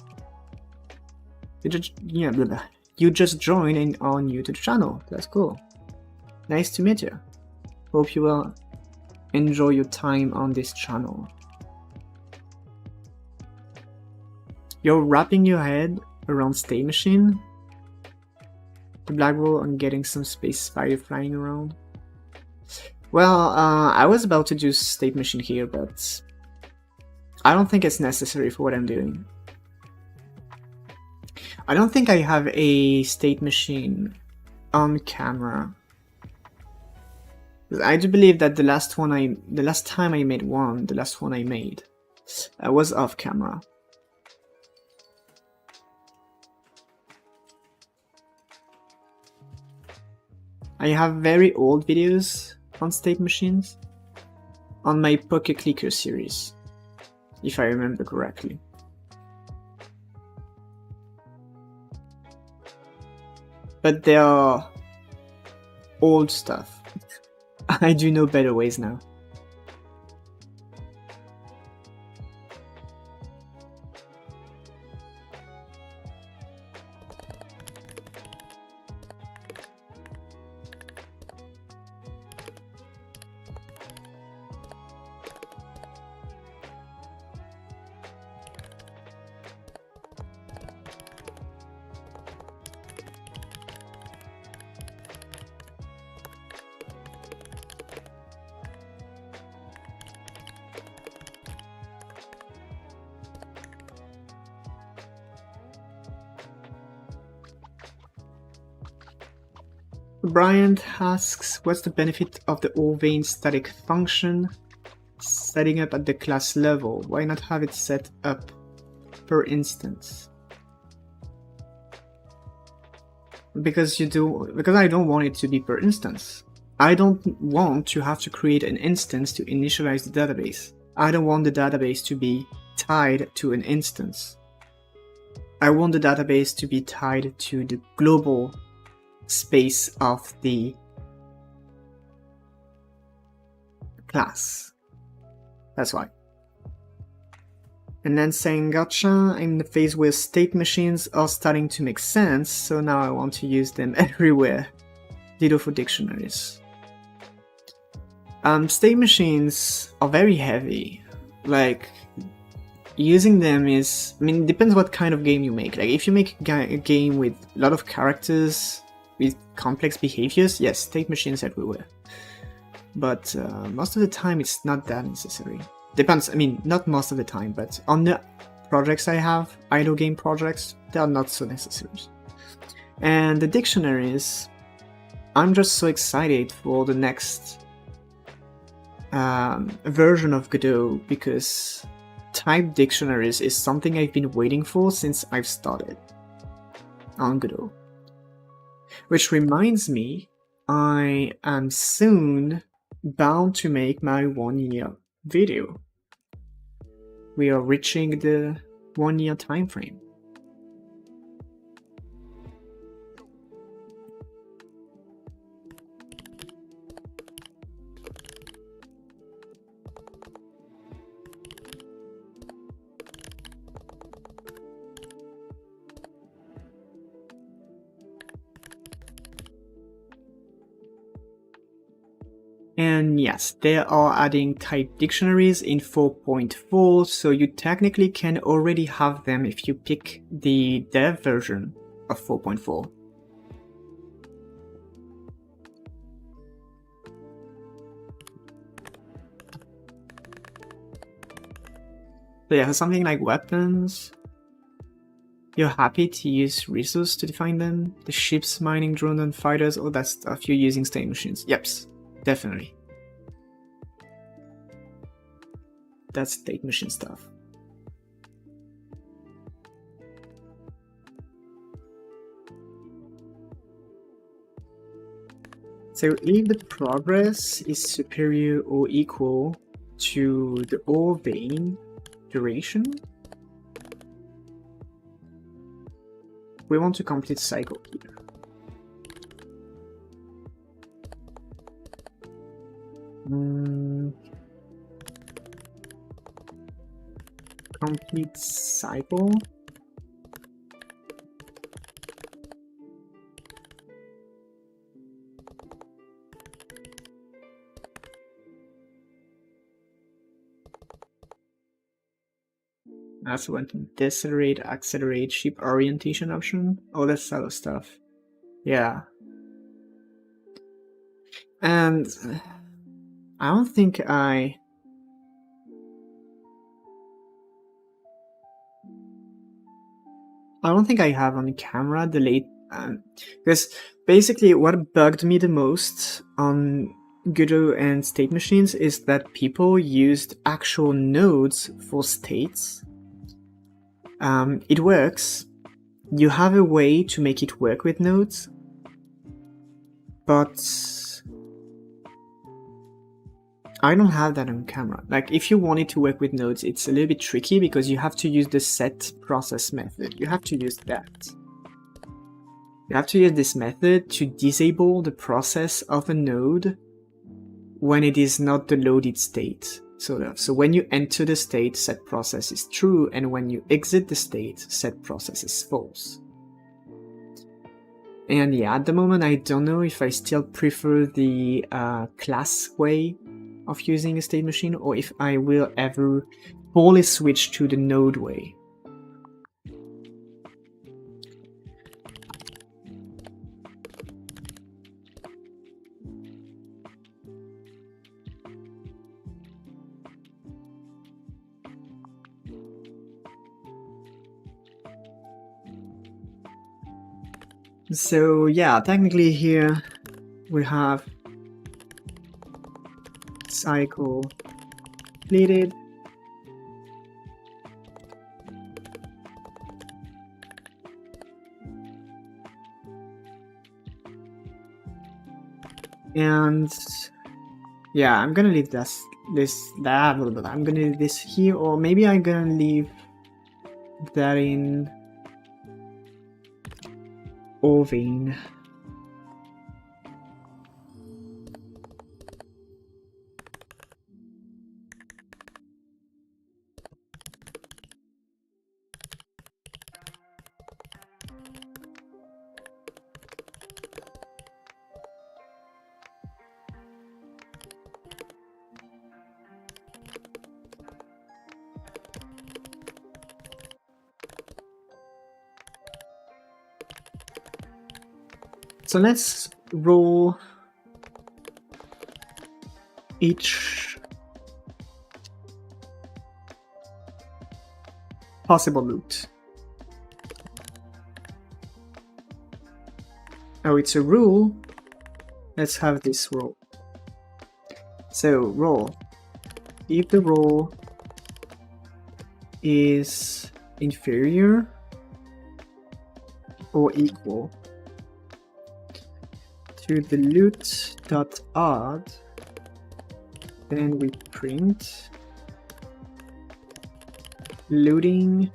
You just joined and are new to the channel. That's cool. Nice to meet you. Hope you will enjoy your time on this channel. You're wrapping your head around State Machine? The black hole and getting some space fire flying around? Well, I was about to do State Machine here, but I don't think it's necessary for what I'm doing. I don't think I have a State Machine on camera. I do believe that the last one I made was off camera. I have very old videos on State Machines on my Poke Clicker series, if I remember correctly. But they are old stuff. I do know better ways now. Bryant asks, what's the benefit of the all-vein static function setting up at the class level? Why not have it set up per instance? Because I don't want it to be per instance. I don't want to have to create an instance to initialize the database. I don't want the database to be tied to an instance. I want the database to be tied to the global space of the class. That's why. And then saying, gotcha, I'm in the phase where state machines are starting to make sense, so now I want to use them everywhere. Ditto for dictionaries. State machines are very heavy. Like, using them is, I mean, it depends what kind of game you make. Like, if you make a game with a lot of characters, with complex behaviors, yes, state machines everywhere. But most of the time it's not that necessary. Depends, I mean, not most of the time, but on the projects I have, idle game projects, they are not so necessary. And the dictionaries, I'm just so excited for the next version of Godot, because type dictionaries is something I've been waiting for since I've started on Godot. Which reminds me, I am soon bound to make my 1-year video. We are reaching the 1-year time frame. And yes, they are adding type dictionaries in 4.4, so you technically can already have them if you pick the dev version of 4.4. So yeah, something like weapons. You're happy to use resource to define them? The ships, mining, drone, and fighters, all that stuff you're using state machines. Yep, definitely. That's state machine stuff. So if the progress is superior or equal to the ore vein duration, we want to complete cycle here. Complete cycle. Also went to decelerate, accelerate, ship orientation option, all that sort of stuff. Yeah. And I don't think I have on camera the late because basically what bugged me the most on Godot and state machines is that people used actual nodes for states. It works. You have a way to make it work with nodes, but I don't have that on camera. Like, if you want it to work with nodes, it's a little bit tricky because you have to use the set process method. You have to use that. You have to use this method to disable the process of a node when it is not the loaded state, sort of. So when you enter the state, set process is true, and when you exit the state, set process is false. And yeah, at the moment I don't know if I still prefer the class way of using a state machine, or if I will ever fully switch to the node way. So yeah, technically here we have cycle completed. And yeah, I'm gonna leave I'm gonna leave this here, or maybe I'm gonna leave that in Ovine. So let's roll each possible loot. Oh, it's a rule. Let's have this roll. So roll. If the roll is inferior or equal to the loot.odd, then we print looting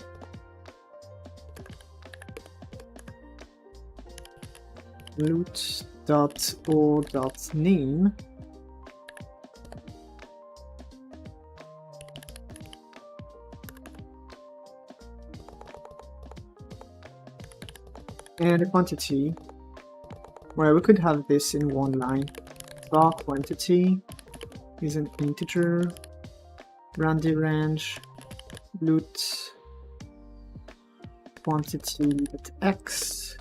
loot.or.name and a quantity. Well, we could have this in one line. Bar quantity is an integer, randy range, loot quantity.x,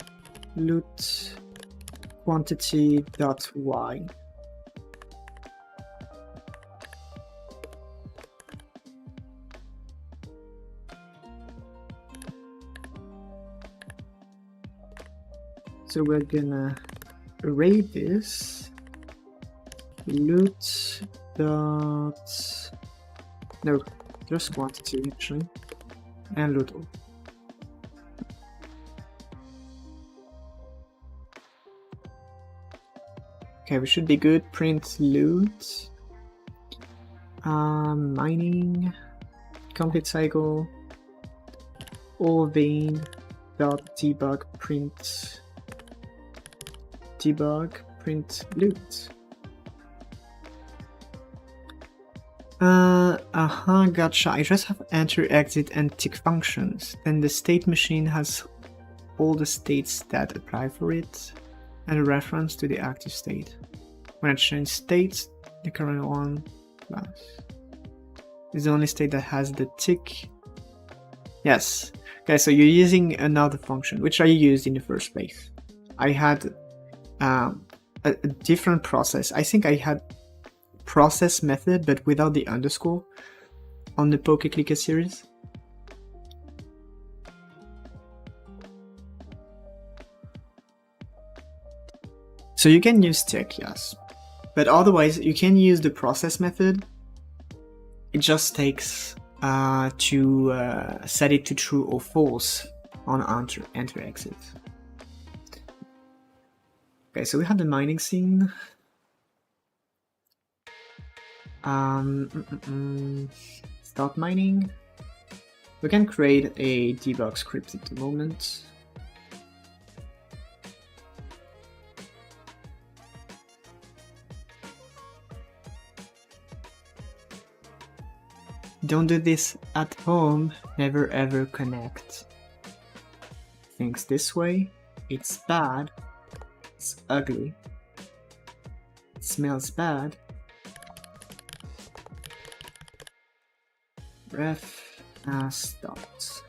loot quantity.y. So we're gonna array this loot dot, no, just quantity actually, and loot all. Okay, we should be good. Print loot, mining, complete cycle, all vein dot debug print loot. Gotcha. I just have enter, exit, and tick functions. Then the state machine has all the states that apply for it, and a reference to the active state. When I change states, the current one is the only state that has the tick. Yes. Okay, so you're using another function, which I used in the first place. I had a different process. I think I had process method, but without the underscore on the Poke Clicker series. So you can use tick, yes, but otherwise you can use the process method. It just takes to set it to true or false on enter exit. Okay, so we have the mining scene. Start mining. We can create a debug script at the moment. Don't do this at home, never ever connect. Things this way, it's bad, it's ugly, it smells bad. Ref stopped.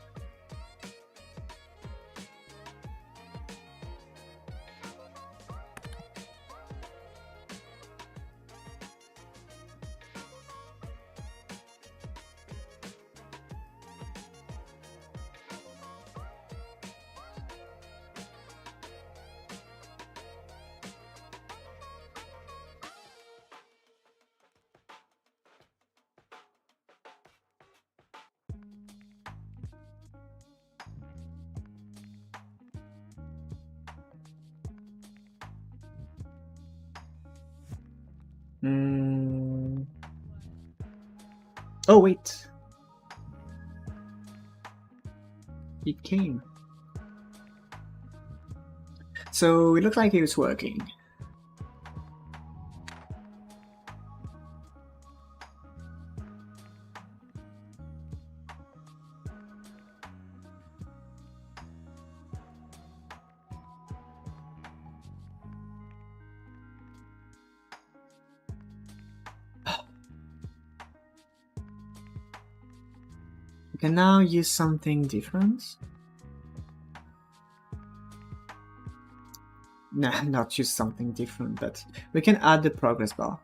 Oh wait, it came. So it looked like it was working. We can now use something different. Nah, not use something different, but we can add the progress bar.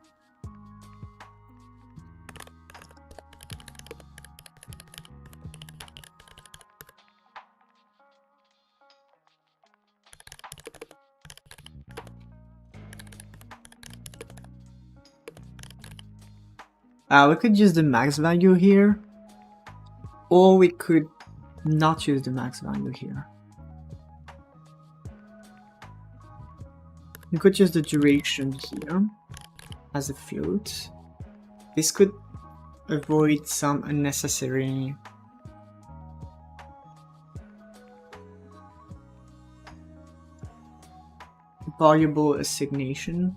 We could use the max value here, or we could not use the max value here. We could use the duration here as a float. This could avoid some unnecessary variable assignation.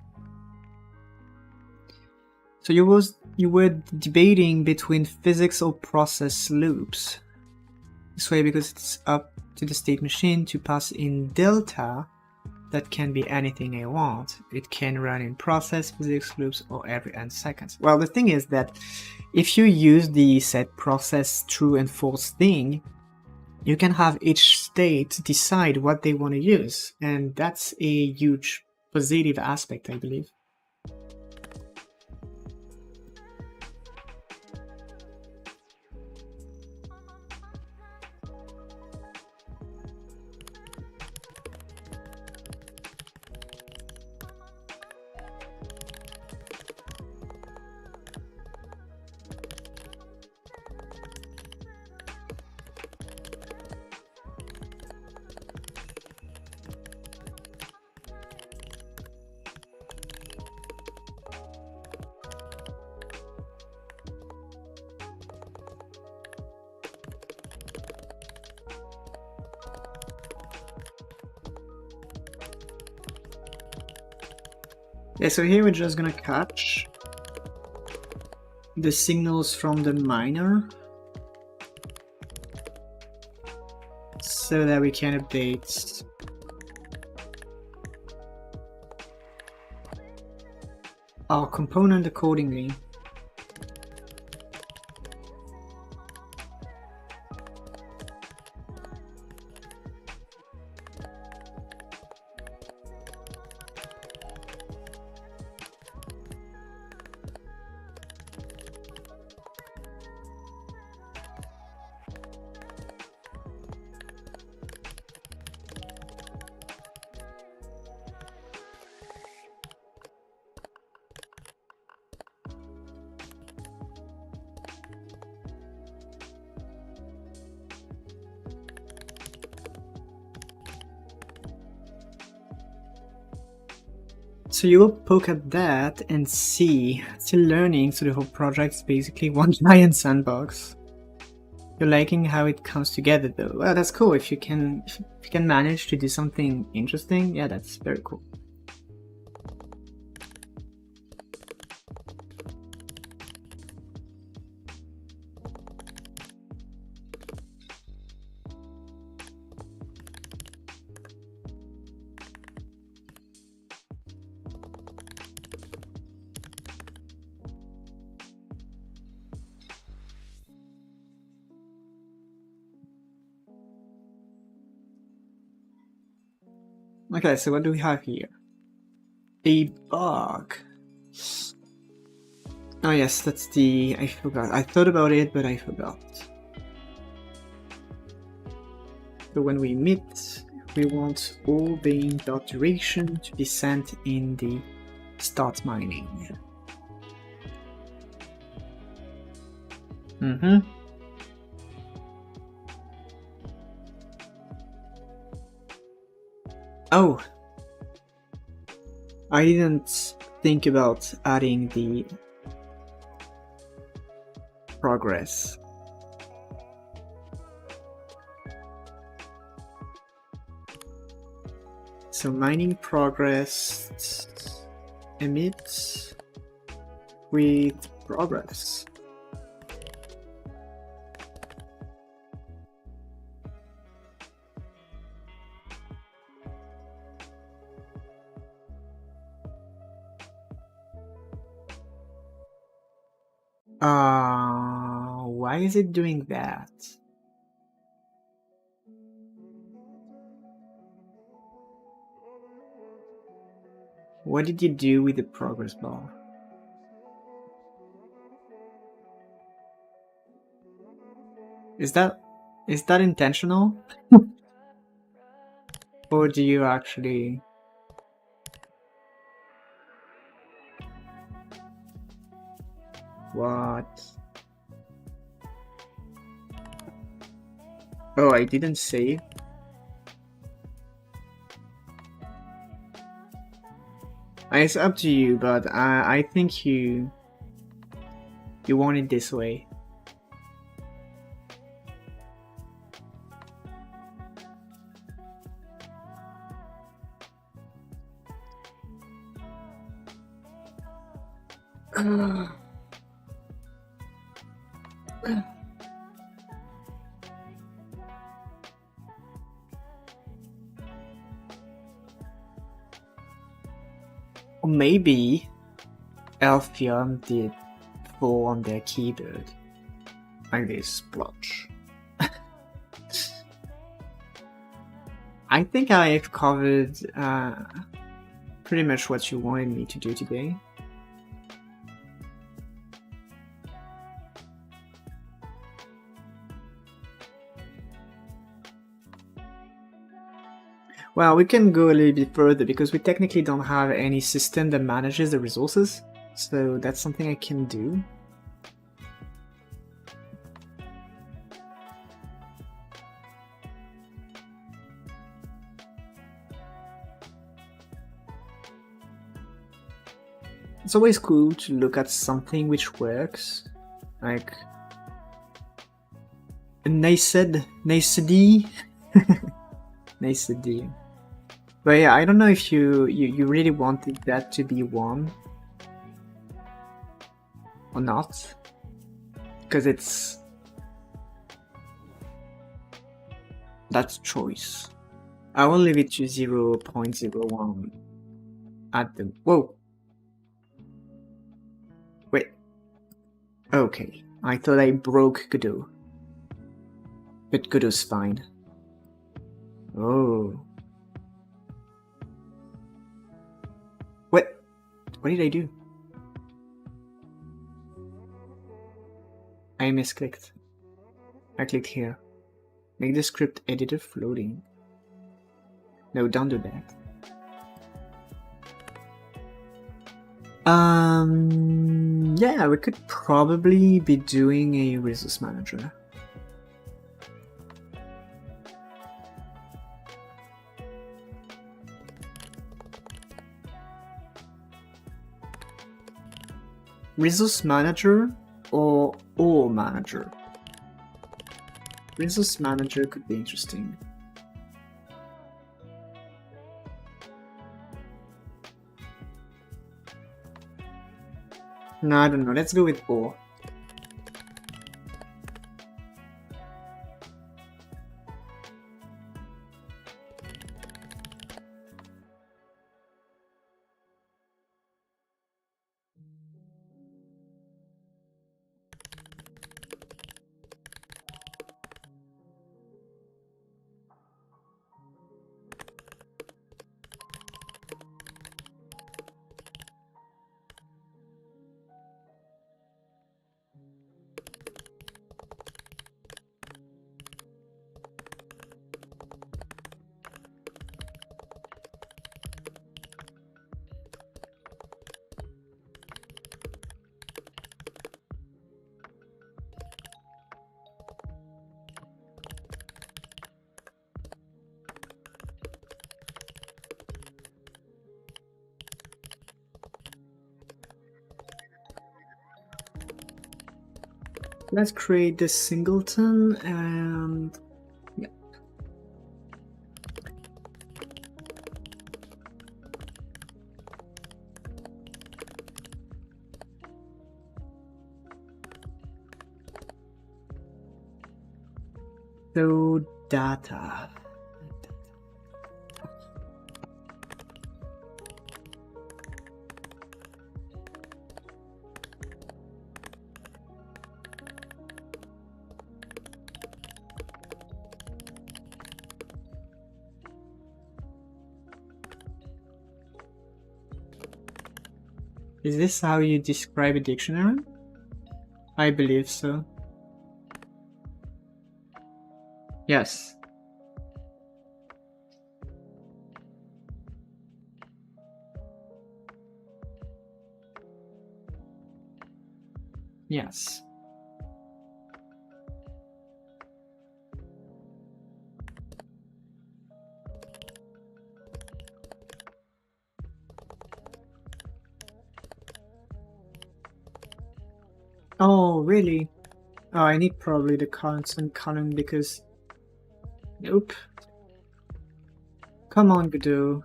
So you were debating between physics or process loops. This way, because it's up to the state machine to pass in delta, that can be anything I want. It can run in process, physics loops, or every n seconds. Well, the thing is that if you use the set process true and false thing, you can have each state decide what they want to use, and that's a huge positive aspect, I believe. Yeah, so here we're just gonna catch the signals from the miner so that we can update our component accordingly. So you will poke at that and see, still learning, so the whole project is basically one giant sandbox. You're liking how it comes together though. Well, that's cool. If you can manage to do something interesting, yeah, that's very cool. Okay, so what do we have here? A bug. Oh yes, that's the... I forgot. I thought about it, but I forgot. So when we emit, we want all being.duration to be sent in the start mining. Oh! I didn't think about adding the progress. So mining progress emits with progress. Why is it doing that? What did you do with the progress bar? Is that intentional? Or do you actually... What? Oh, I didn't save. It's up to you, but I think you want it this way. Or maybe Elfion did fall on their keyboard. Like this splotch. I think I've covered pretty much what you wanted me to do today. Well, we can go a little bit further because we technically don't have any system that manages the resources, so that's something I can do. It's always cool to look at something which works, like a nicety. Nicety. But yeah, I don't know if you really wanted that to be 1 or not, because that's choice. I will leave it to 0.01 at the whoa. Wait. Okay, I thought I broke Godot, but Godot's fine. Oh. What did I do? I misclicked. I clicked here. Make the script editor floating. No, don't do that. Yeah, we could probably be doing a resource manager. Resource manager or all manager? Resource manager could be interesting. No, I don't know. Let's go with all. Let's create this singleton and yeah. So data. Is this how you describe a dictionary? I believe so. Yes. Yes. Oh, really? Oh, I need probably the constant column because... Nope. Come on, Godot.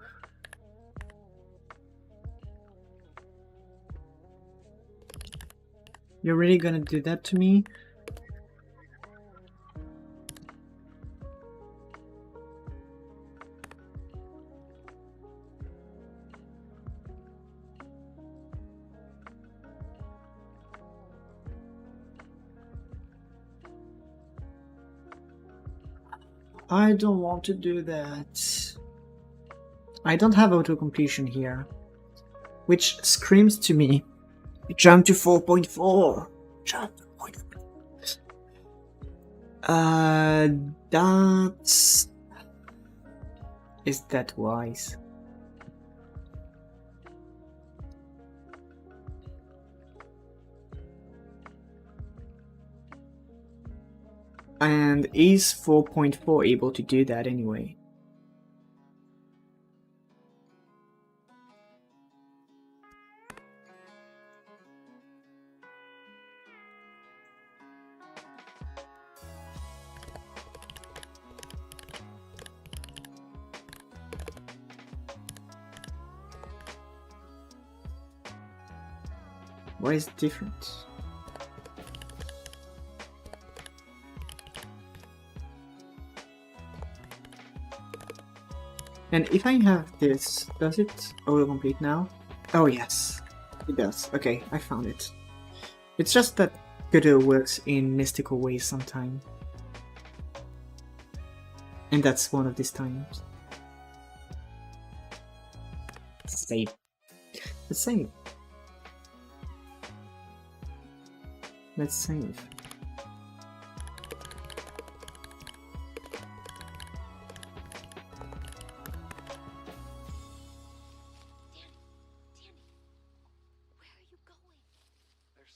You're really gonna do that to me? I don't want to do that. I don't have auto-completion here, which screams to me, jump to 4.4. Jump to 4.4. That's... Is that wise? And is 4.4 able to do that anyway? Why is it different? And if I have this, does it autocomplete now? Oh yes, it does. Okay, I found it. It's just that Godot works in mystical ways sometimes. And that's one of these times. Save. Let's save. Let's save.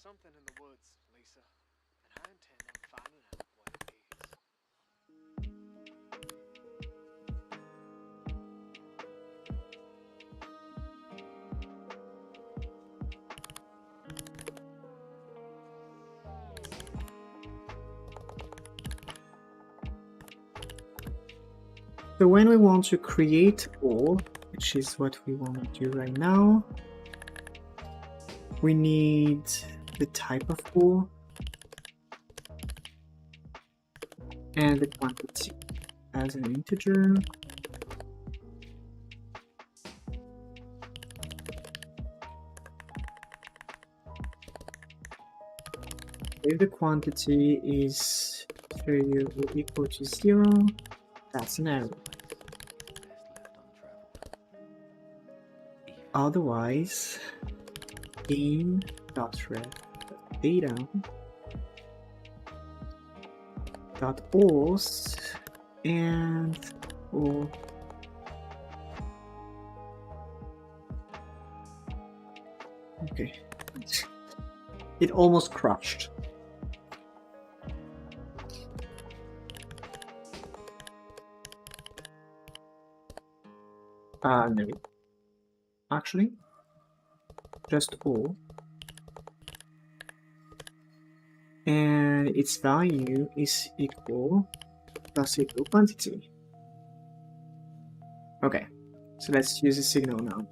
Something in the woods, Lisa, and I intend on finding out what it is. So when we want to create all, which is what we want to do right now, we need the type of all and the quantity as an integer. If the quantity is greater or equal to 0, that's an error. Otherwise, game.red.data.ors and all. Okay, it almost crashed. No, actually, just all. And its value is equal plus equal quantity. Okay, so let's use a signal now.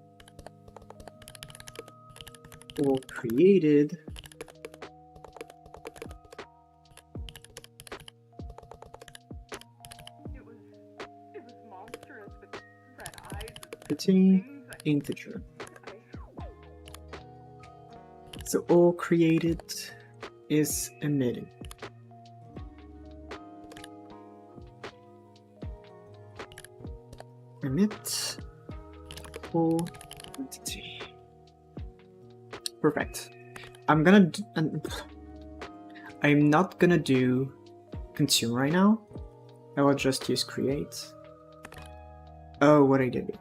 All created It was monstrous with red eyes. pretty integer. So all created is emitted. Emit all quantity. Perfect. I'm not gonna do consume right now. I will just use create. Oh, what I did.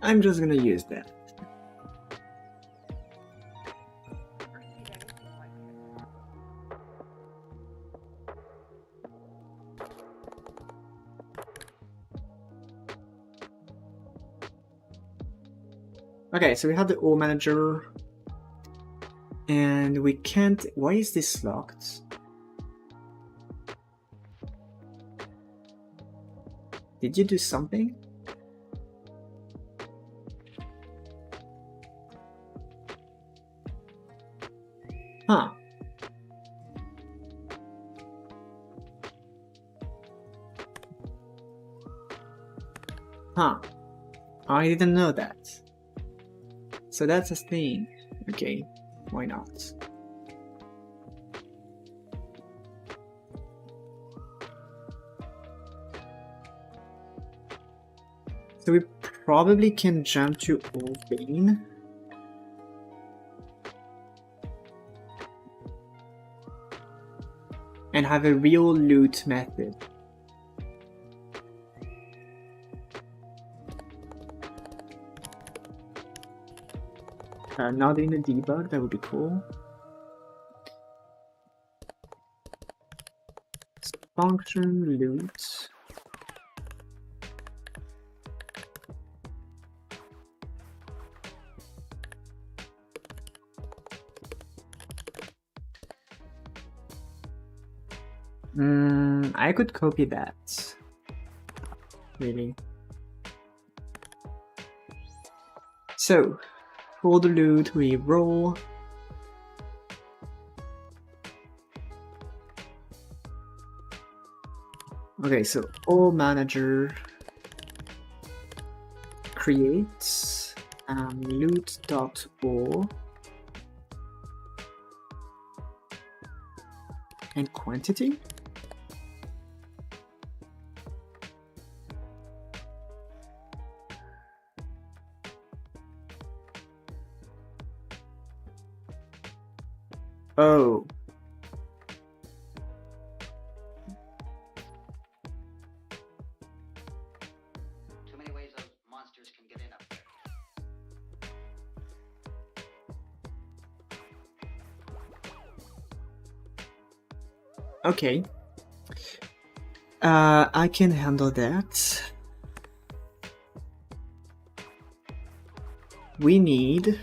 I'm just gonna use that. Okay, so we have the all manager and we can't. Why is this locked? Did you do something? Huh. Huh. I didn't know that. So that's a thing. Okay, why not? So we probably can jump to all vein. And have a real loot method. Not in a debug, that would be cool. Function loot. I could copy that. Really. So, for the loot, we roll. Okay, so all manager creates loot.all and quantity. Oh. Too many ways those monsters can get in up there. Okay. I can handle that. We need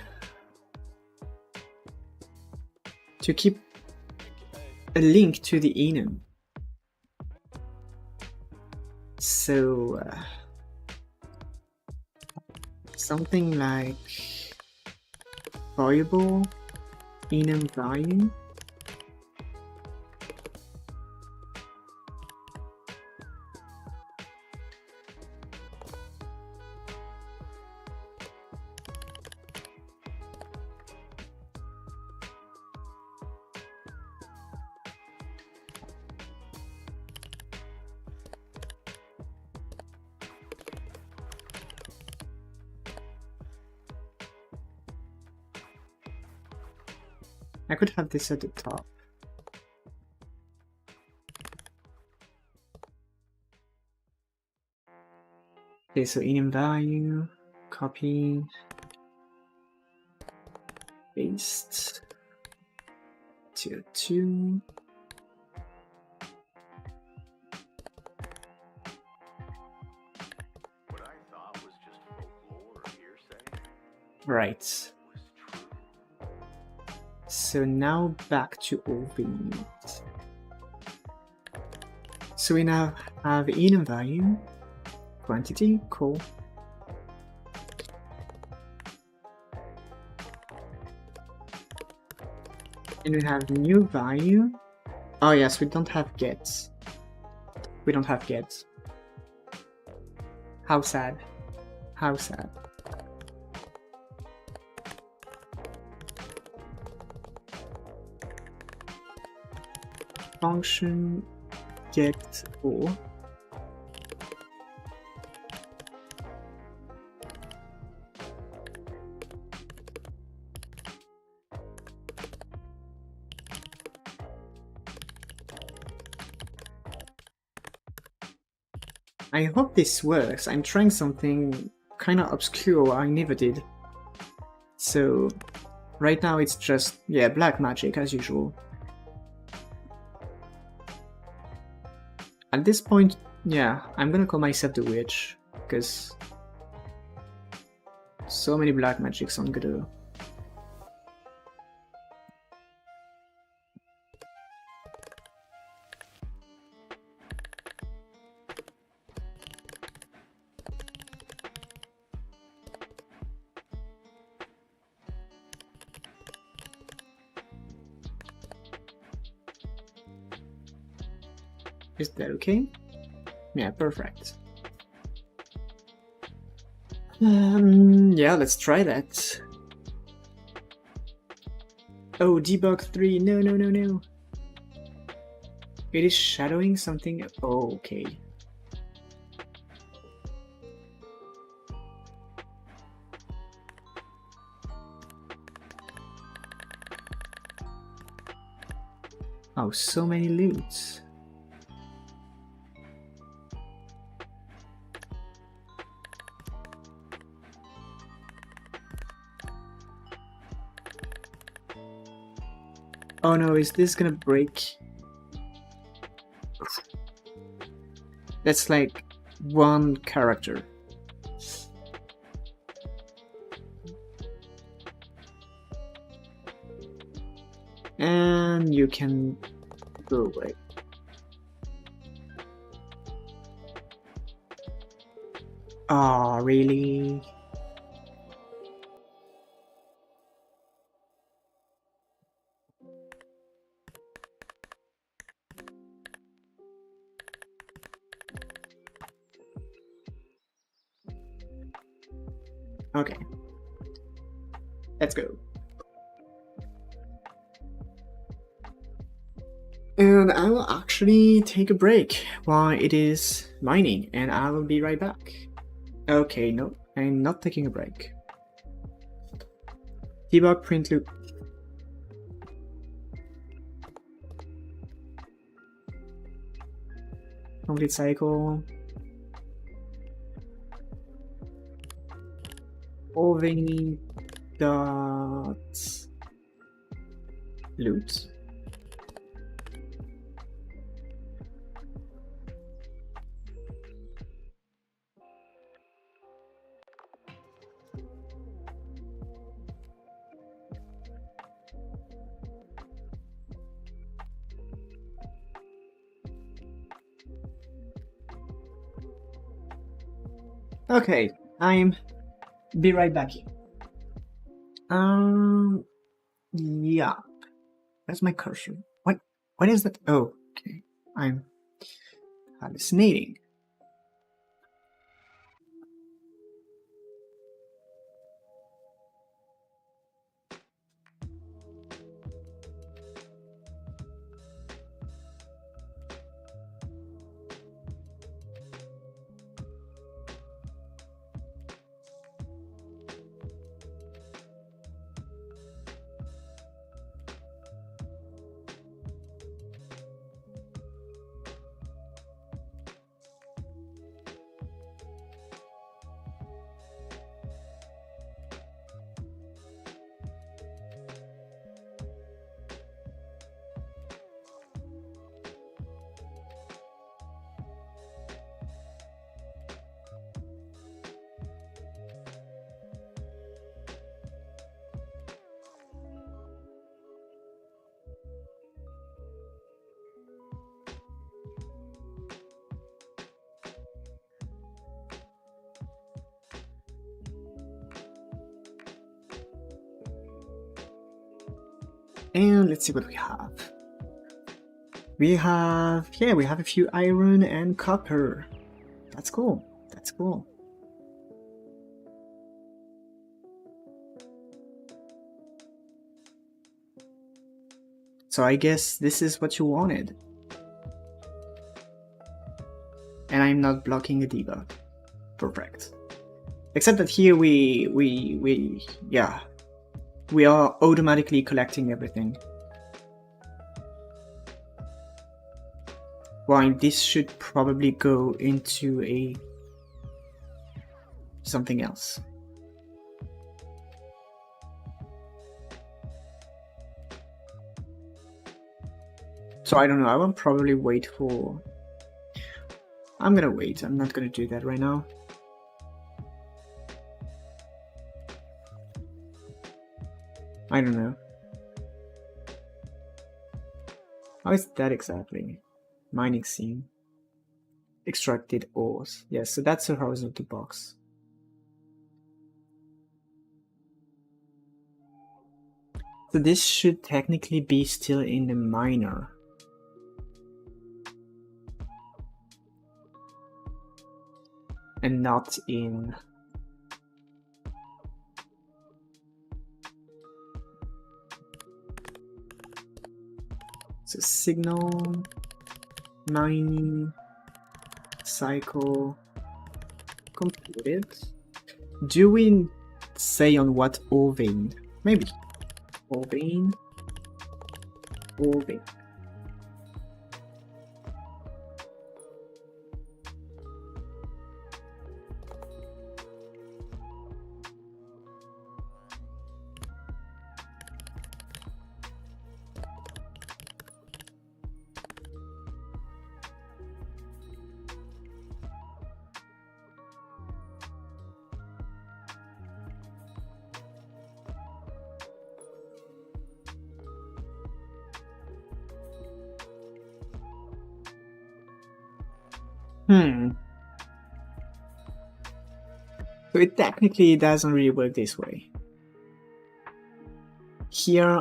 to keep a link to the enum. So something like variable enum value. I could have this at the top. Okay, so enum value, copy, paste, tier 2. What I thought was just folklore or hearsay Right. was true. So now back to all we need. So we now have enum value, quantity, cool. And we have new value. Oh yes, we don't have get. We don't have get. How sad. How sad. Function get all. I hope this works. I'm trying something kind of obscure I never did. So right now it's just, yeah, black magic as usual. At this point, yeah, I'm gonna call myself the witch, because so many black magics on Godot. Is that okay? Yeah, perfect. Yeah, let's try that. Oh, debug 3, no, no, no, no. It is shadowing something. Oh, okay. Oh, so many loots. Oh no, is this gonna break? That's like one character. And you can go away. Oh, really? Okay. Let's go. And I will actually take a break while it is mining, and I will be right back. Okay, no, I'm not taking a break. Debug print loop. Complete cycle. Oving dot loot. Okay, I'm be right back. Yeah. Where's my cursor? What is that? Oh, okay. I'm hallucinating. And let's see what we have. We have a few iron and copper. That's cool. That's cool. So I guess this is what you wanted. And I'm not blocking a debug. Perfect. Except that here we are automatically collecting everything. Well, this should probably go into something else. So I don't know, I will probably wait for... I'm gonna wait, I'm not gonna do that right now. I don't know. How is that exactly? Mining scene. Extracted ores. Yes, so that's a horizontal box. So this should technically be still in the miner. And not in... So signal, mining, cycle, completed. Do we say on what ore vein? Maybe. Ore vein. Ore vein. So it technically doesn't really work this way. Here,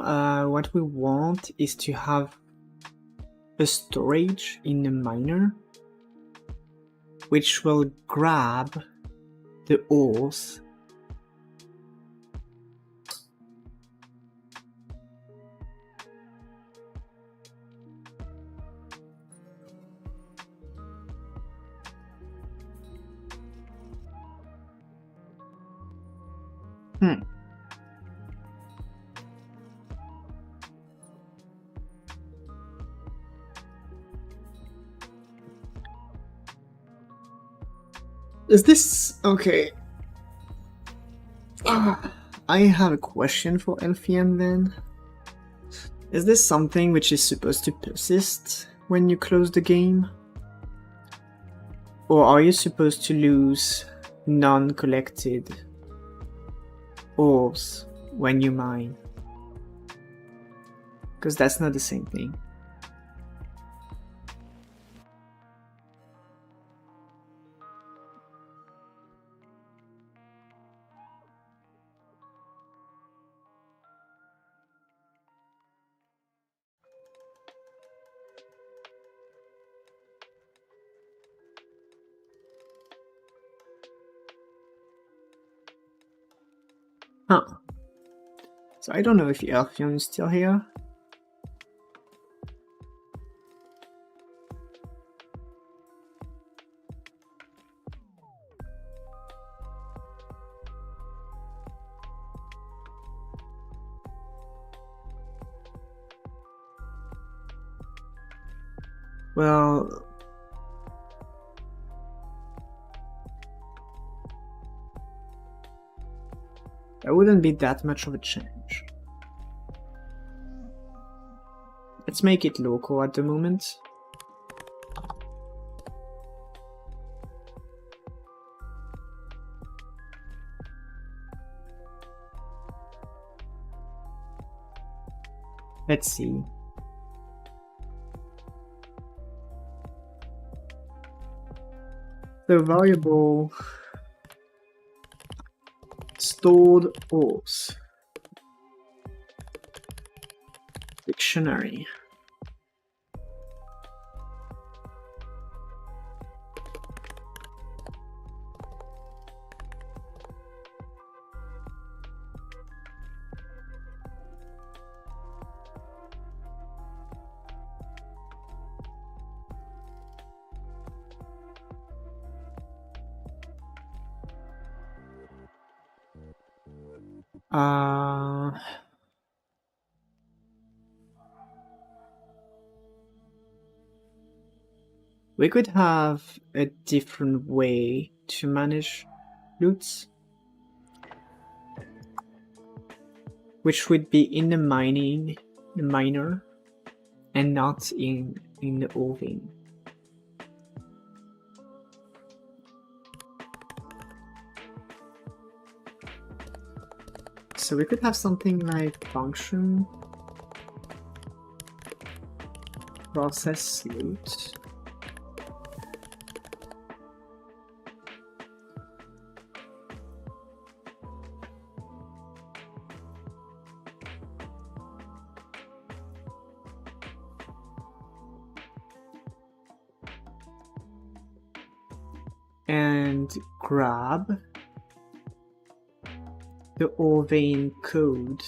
what we want is to have a storage in the miner, which will grab the ores Is this okay? I have a question for LVM then. Is this something which is supposed to persist when you close the game? Or are you supposed to lose non-collected ores when you mine? Because that's not the same thing. Huh. So I don't know if Elfion is still here. Well, that wouldn't be that much of a change. Let's make it local at the moment. Let's see. The variable stored ores dictionary. We could have a different way to manage loots, which would be in the miner, and not in the ore vein. So we could have something like function process loot. And grab the ore vein code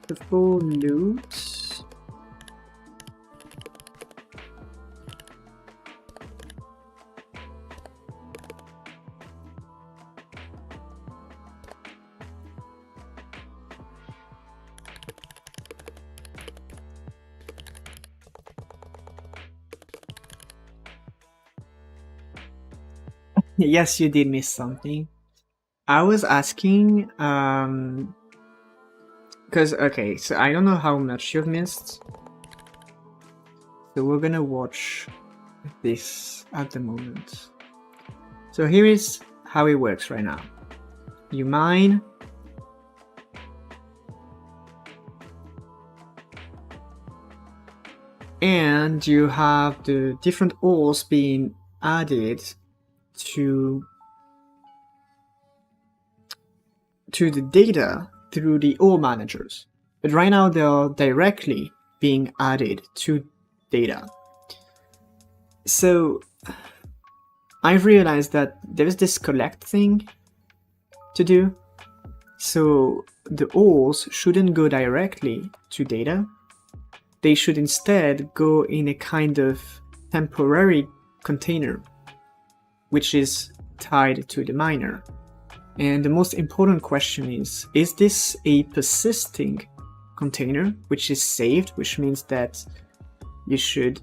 the full loot. Yes, you did miss something. I was asking, because, okay, so I don't know how much you've missed, So we're gonna watch this at the moment. So here is how it works right now. You mine. And you have the different ores being added to the data through the ore managers. But right now they are directly being added to data. So I've realized that there's this collect thing to do. So the ores shouldn't go directly to data. They should instead go in a kind of temporary container, which is tied to the miner. And the most important question is this a persisting container, which is saved, which means that you should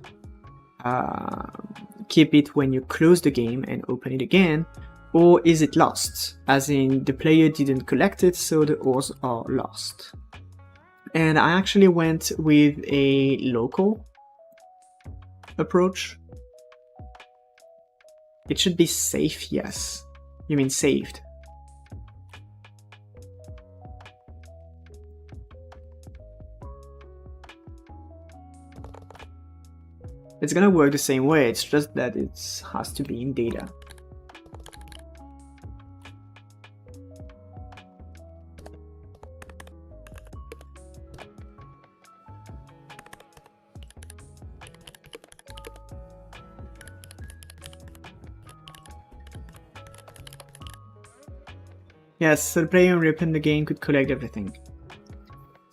keep it when you close the game and open it again, or is it lost, as in the player didn't collect it, so the ores are lost? And I actually went with a local approach. It should be safe, yes. You mean saved. It's gonna work the same way, it's just that it has to be in data. Yes, so the player when reopen the game could collect everything.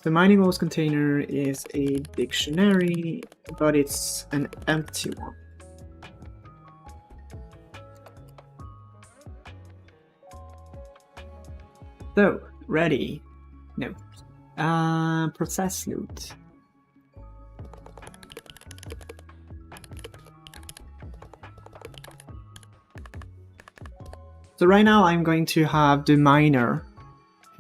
The mining ores container is a dictionary, but it's an empty one. So, ready? No. Process loot. So right now I'm going to have the miner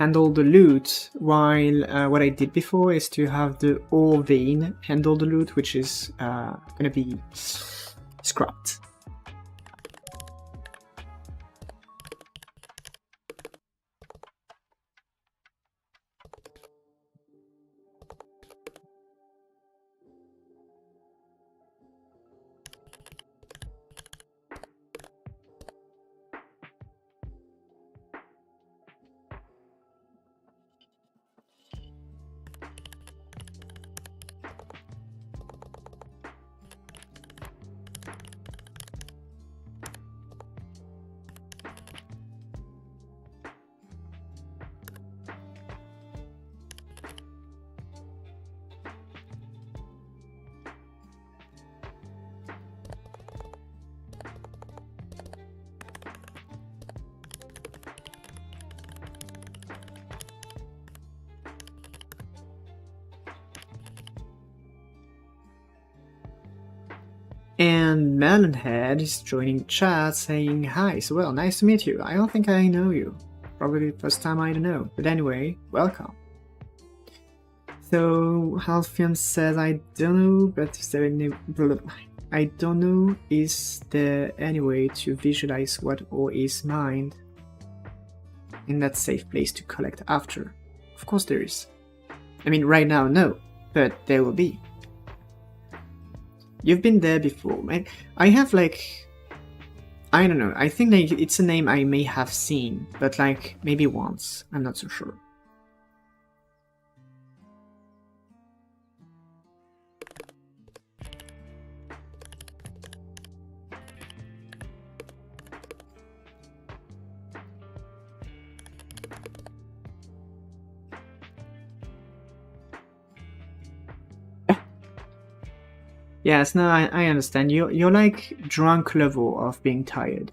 handle the loot, while what I did before is to have the ore vein handle the loot, which is gonna be scrapped. And Melonhead is joining chat saying, "Hi, so well, nice to meet you. I don't think I know you. Probably the first time I don't know. But anyway, welcome." So Halfion says, "I don't know, but is there any... I don't know, is there any way to visualize what ore is mined in that safe place to collect after?" Of course there is. I mean, right now, no, but there will be. You've been there before, man. I have like... I don't know, I think like it's a name I may have seen, but like maybe once, I'm not so sure. Yes, no, I understand. You're like drunk level of being tired.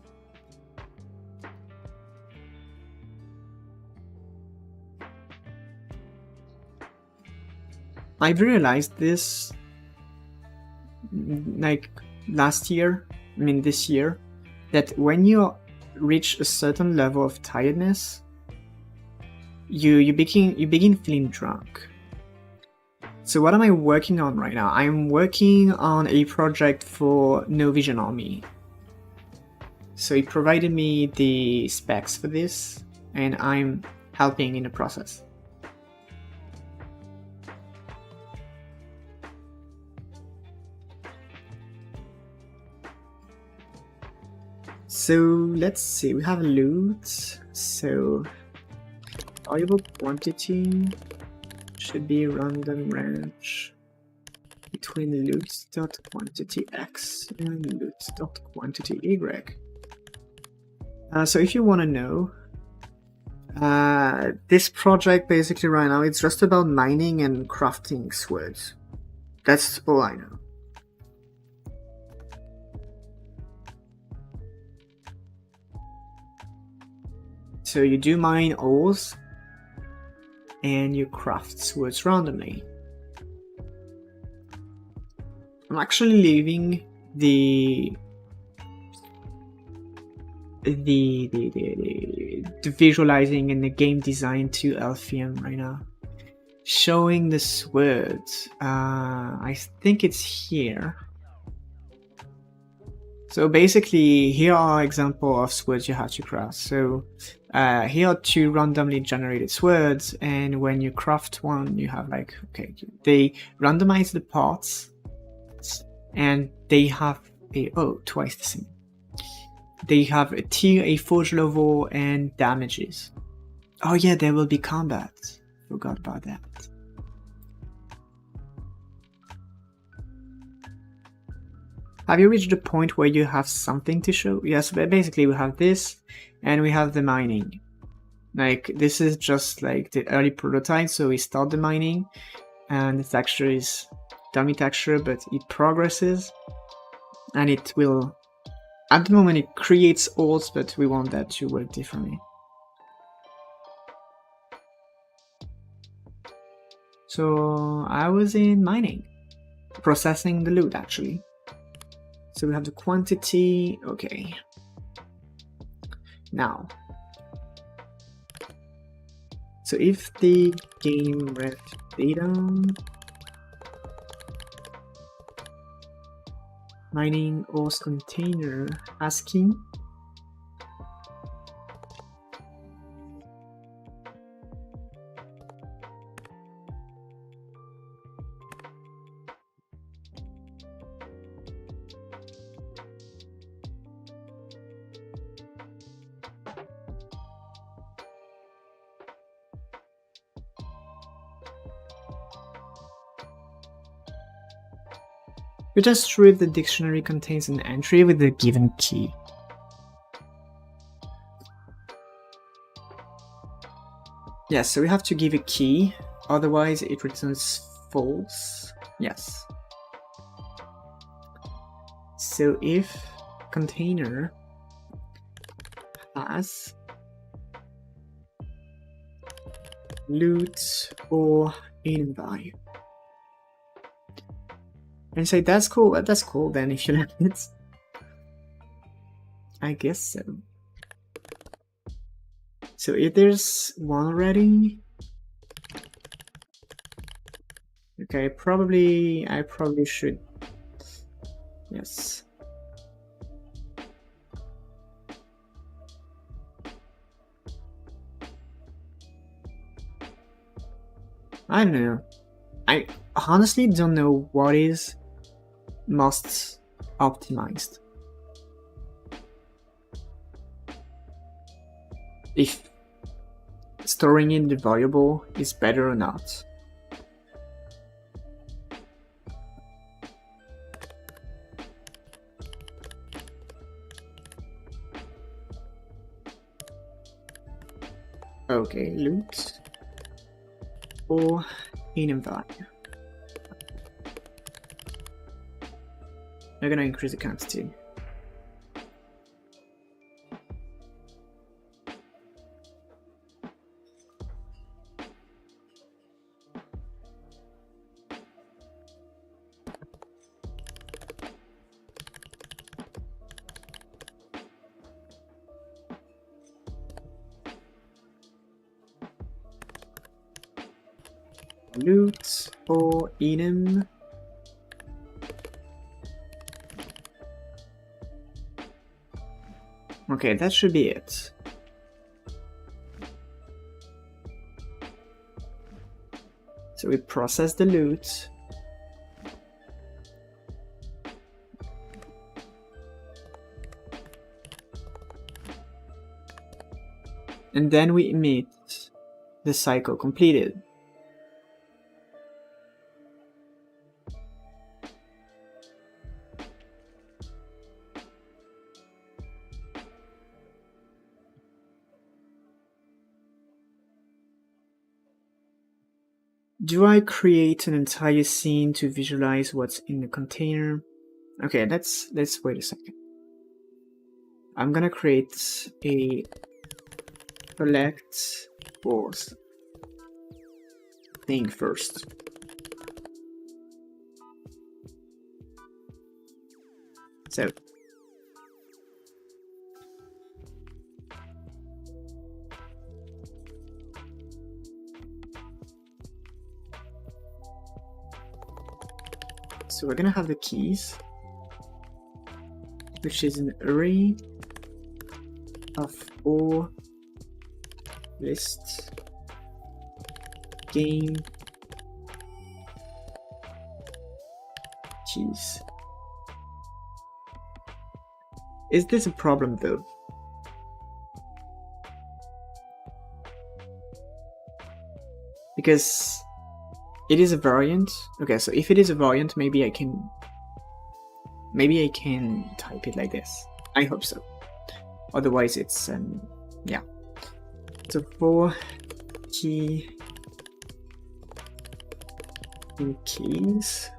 I've realized this like last year, I mean this year, that when you reach a certain level of tiredness, you begin feeling drunk. So what am I working on right now? I'm working on a project for No Vision Army. So he provided me the specs for this, and I'm helping in the process. So let's see, we have loot. So valuable quantity should be random range between loot.quantity x and loot.quantity y. So if you want to know, this project basically right now, it's just about mining and crafting swords. That's all I know. So you do mine ores and you craft swords randomly. I'm actually leaving the visualizing and the game design to LFM right now. Showing the swords. I think it's here. So basically, here are examples of swords you have to craft. So here are 2 randomly generated swords, and when you craft one, you have like, okay, they randomize the parts, and they have a, oh, twice the same. They have a tier, a forge level, and damages. Oh yeah, there will be combat. Forgot about that. Have you reached the point where you have something to show? Yes, but basically we have this, and we have the mining. Like, this is just like the early prototype, so we start the mining, and the texture is dummy texture, but it progresses, and it will, at the moment it creates ores, but we want that to work differently. So I was in mining, processing the loot actually. So we have the quantity, okay. Now, so if the game ref data mining ores container asking you just true if the dictionary contains an entry with the given key. Yes, so we have to give a key, otherwise it returns false. Yes. So if container has loot or inventory, and say that's cool then if you like it. I guess so. So if there's one already, okay, I probably should, yes. I don't know. I honestly don't know what is most optimized. If storing in the variable is better or not. Okay, loot or in environment. We're gonna increase the quantity. loot or item. Okay, that should be it. So we process the loot. And then we emit the cycle completed. Do I create an entire scene to visualize what's in the container? Okay, let's wait a second. I'm gonna create a collect force thing first. So we're gonna have the keys, which is an array of all lists game keys. Is this a problem though? Because it is a variant. Okay, so if it is a variant, maybe I can type it like this. I hope so. Otherwise it's yeah. So for key keys.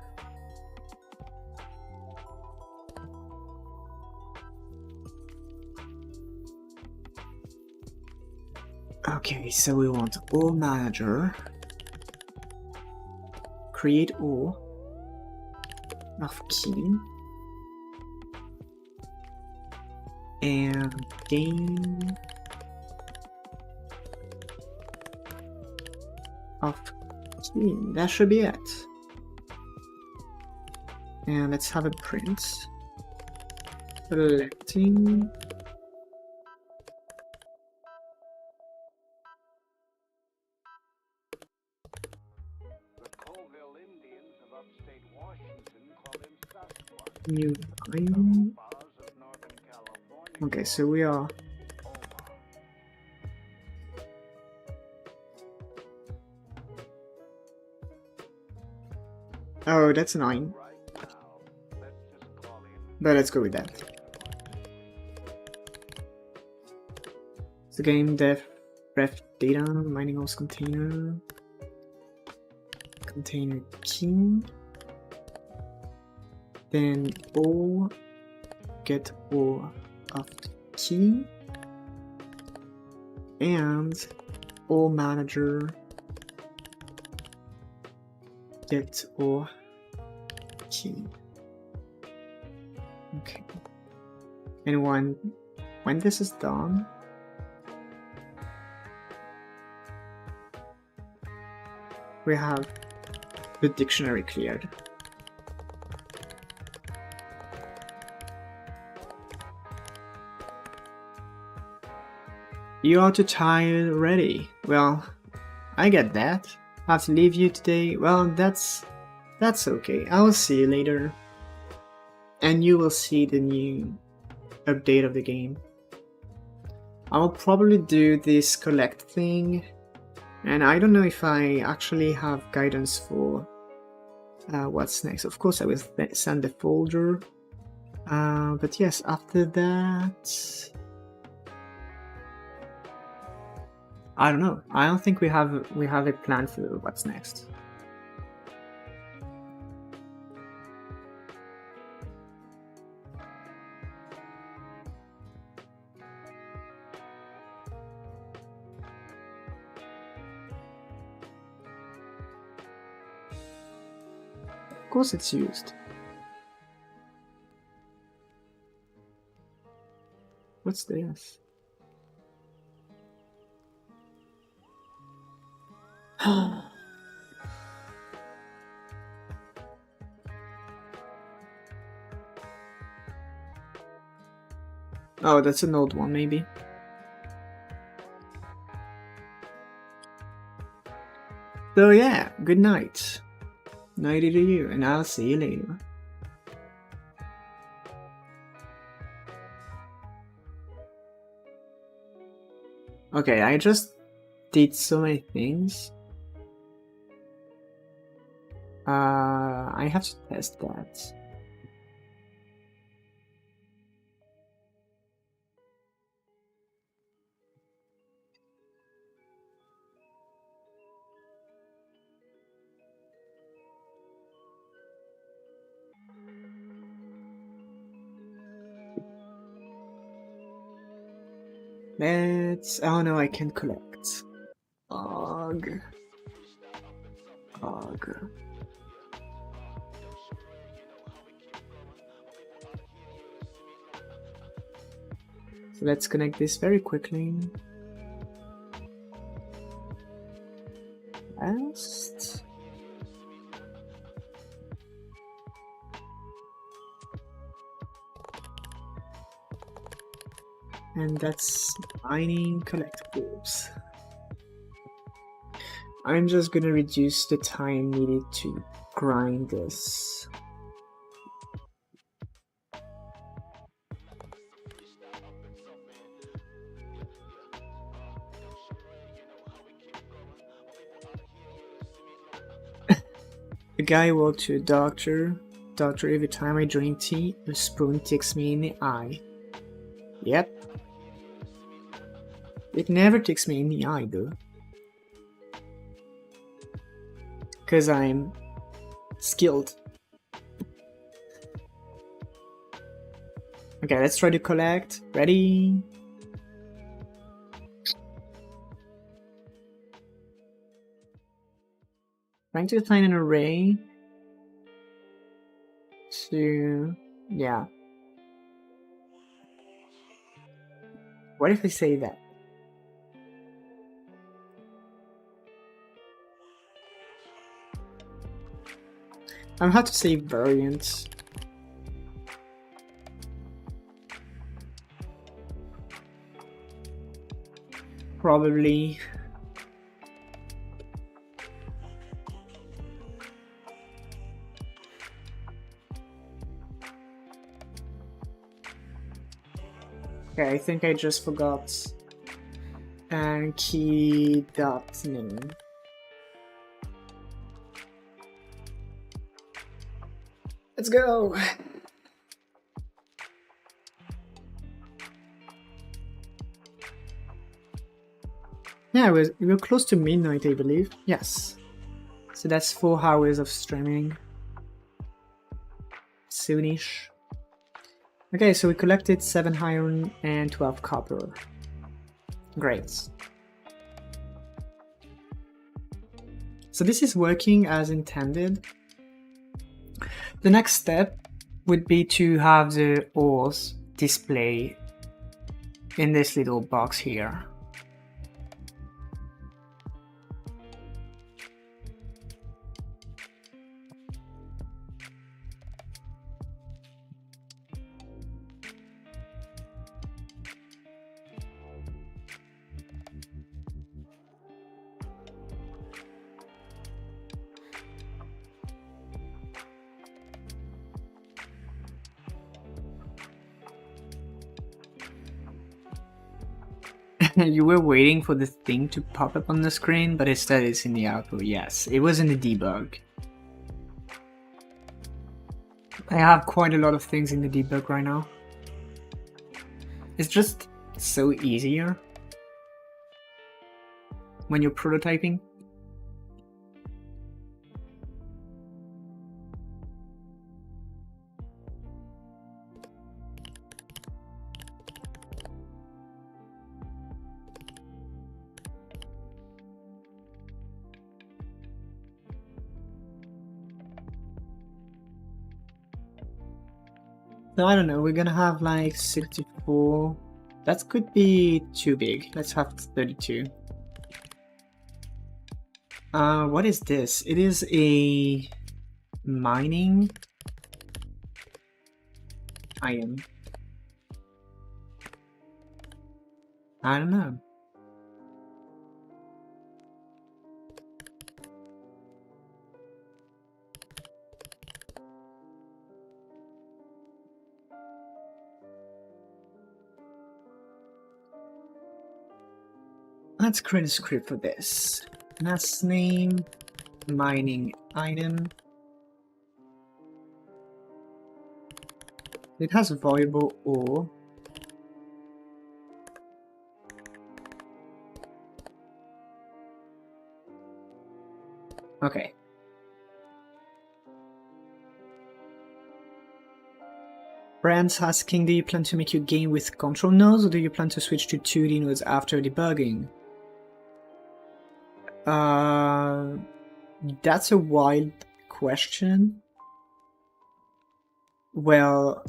Okay, so we want all manager, create all of key, and game of key. That should be it. And let's have a print. Selecting new line. Okay, so we are oh, that's annoying. But let's go with that. So game dev ref data mining host container key, then all get all of the key, and all manager get all key. Okay, and when this is done, we have the dictionary cleared. You are too tired already. Well, I get that. I have to leave you today. Well, that's okay. I will see you later. And you will see the new update of the game. I will probably do this collect thing. And I don't know if I actually have guidance for what's next. Of course, I will send the folder. But yes, after that, I don't know. I don't think we have a plan for what's next. Of course it's used. What's this? Oh, that's an old one, maybe. So yeah, good night. Nighty to you, and I'll see you later. Okay, I just did so many things. I have to test that. Let's... Oh no, I can't collect. Ugh. Ugh. So let's connect this very quickly. Fast. And that's mining collectibles. I'm just gonna reduce the time needed to grind this. A guy walked to a doctor. Doctor, every time I drink tea, a spoon ticks me in the eye. Yep. It never ticks me in the eye though. Cause I'm skilled. Okay, let's try to collect. Ready? Trying to find an array to... yeah. What if I say that? I'm about to say variants. Probably. Okay, I think I just forgot key dot name. Let's go. Yeah, we're close to midnight, I believe. Yes. So that's 4 hours of streaming. Soonish. Okay, so we collected 7 iron and 12 copper. Great. So this is working as intended. The next step would be to have the ores display in this little box here. You were waiting for the thing to pop up on the screen, but instead it's in the output. Yes, it was in the debug. I have quite a lot of things in the debug right now. It's just so easier when you're prototyping. So I don't know, we're gonna have like 64. That could be too big. Let's have 32. What is this? It is a mining iron. I don't know. Let's create a script for this. Last name, mining item. It has a variable ore. Okay. Brand's asking, do you plan to make your game with control nodes, or do you plan to switch to 2D nodes after debugging? That's a wild question. Well,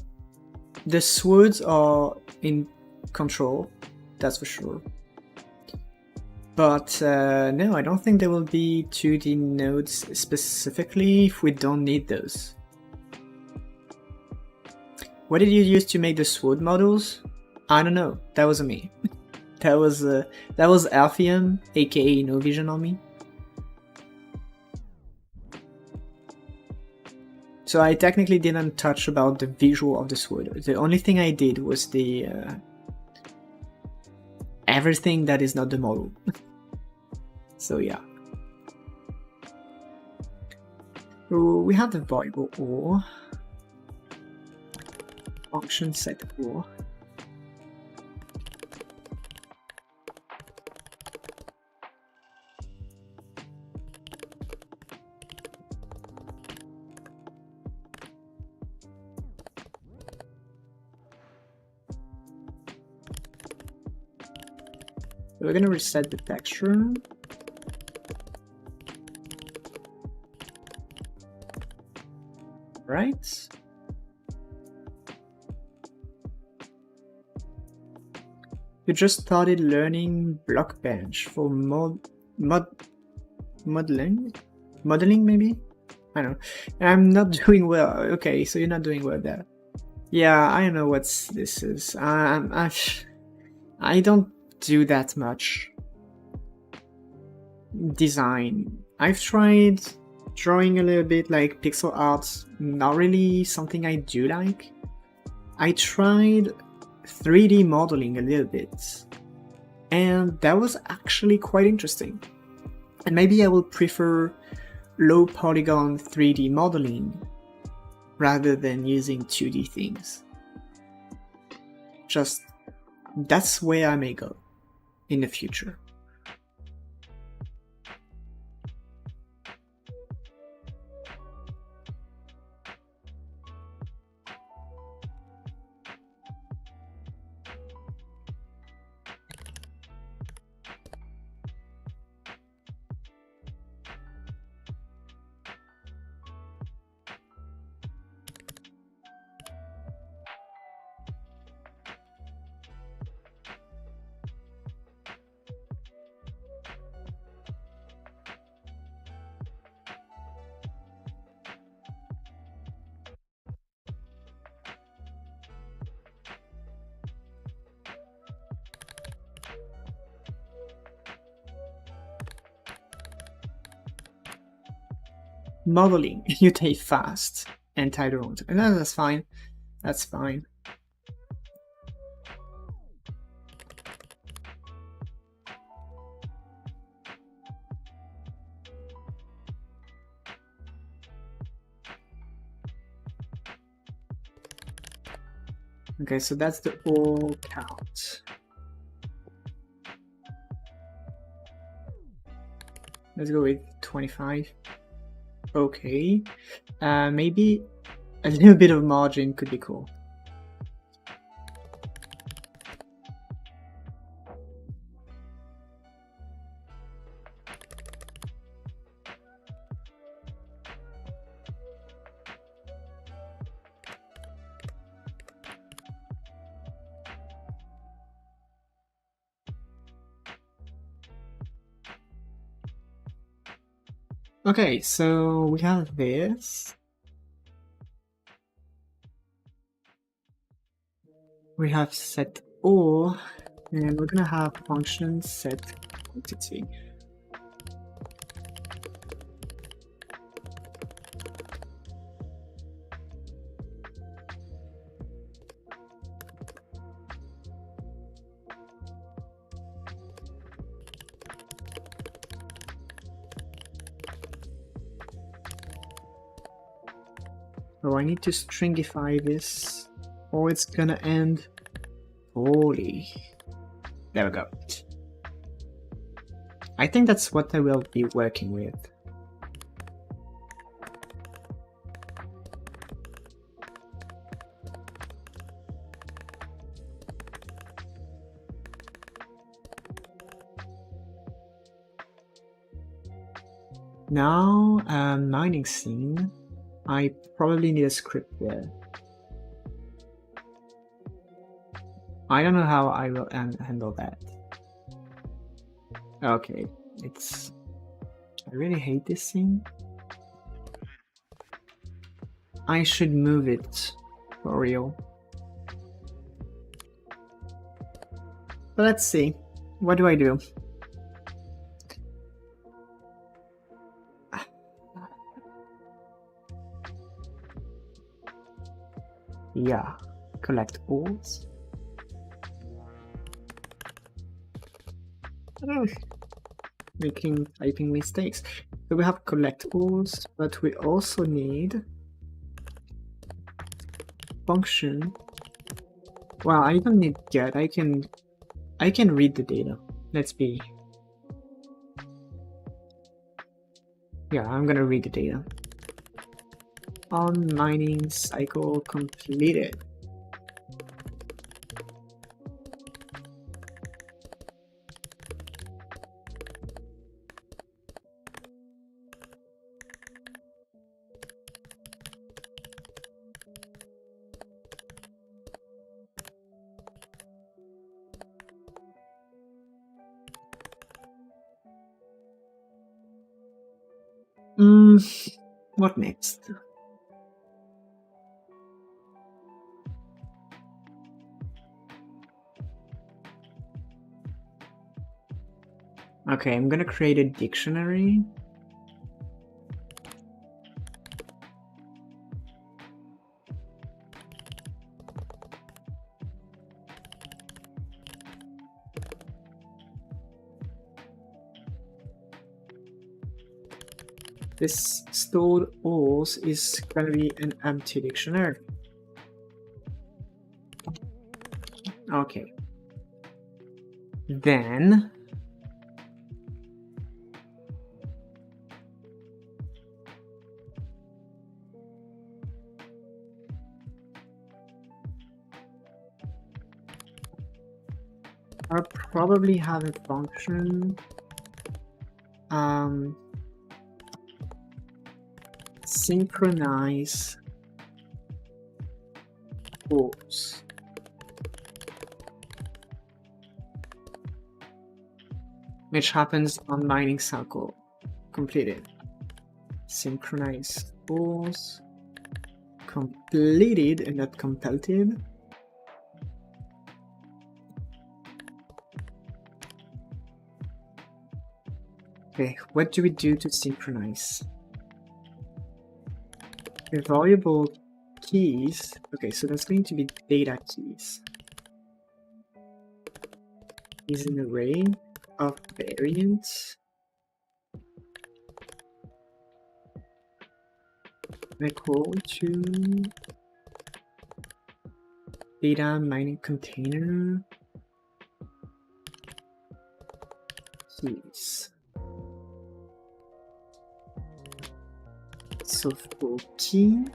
the swords are in control, that's for sure. But no, I don't think there will be 2D nodes specifically if we don't need those. What did you use to make the sword models? I don't know, that wasn't me. that was Alphium, aka No Vision Army. So I technically didn't touch about the visual of the sword. The only thing I did was the everything that is not the model. So yeah. So we have the variable ore. Function set ore. We're gonna reset the texture. Right. You just started learning Blockbench for modeling maybe? I don't know. I'm not doing well. Okay, so you're not doing well there. Yeah, I don't know what this is. I don't do that much design. I've tried drawing a little bit, like pixel art, not really something I do like. I tried 3D modeling a little bit, and that was actually quite interesting. And maybe I will prefer low polygon 3D modeling rather than using 2D things. Just that's where I may go in the future. Modeling, you take fast and title on. And that's fine. That's fine. Okay, so that's the all count. Let's go with 25. Okay, maybe a little bit of margin could be cool. Okay, so we have this. We have set ore. And we're gonna have function set quantity. So I need to stringify this, or it's gonna end poorly. There we go. I think that's what I will be working with. Now, mining scene. I probably need a script there. I don't know how I will handle that. Okay, it's... I really hate this scene. I should move it for real. But let's see. What do I do? Yeah, collect alls. Making typing mistakes. So we have collect alls, but we also need function. Well, I don't need get. I can read the data. Let's be. Yeah, I'm gonna read the data. On mining cycle completed. What next? Okay, I'm gonna create a dictionary. This stored alls is gonna be an empty dictionary. Okay. Then I'll probably have a function synchronize alls. Which happens on mining cycle completed. Synchronize alls completed and not completed. Okay, what do we do to synchronize? The valuable keys. Okay, so that's going to be data keys. Is an array of variants equal to data mining container keys. So for key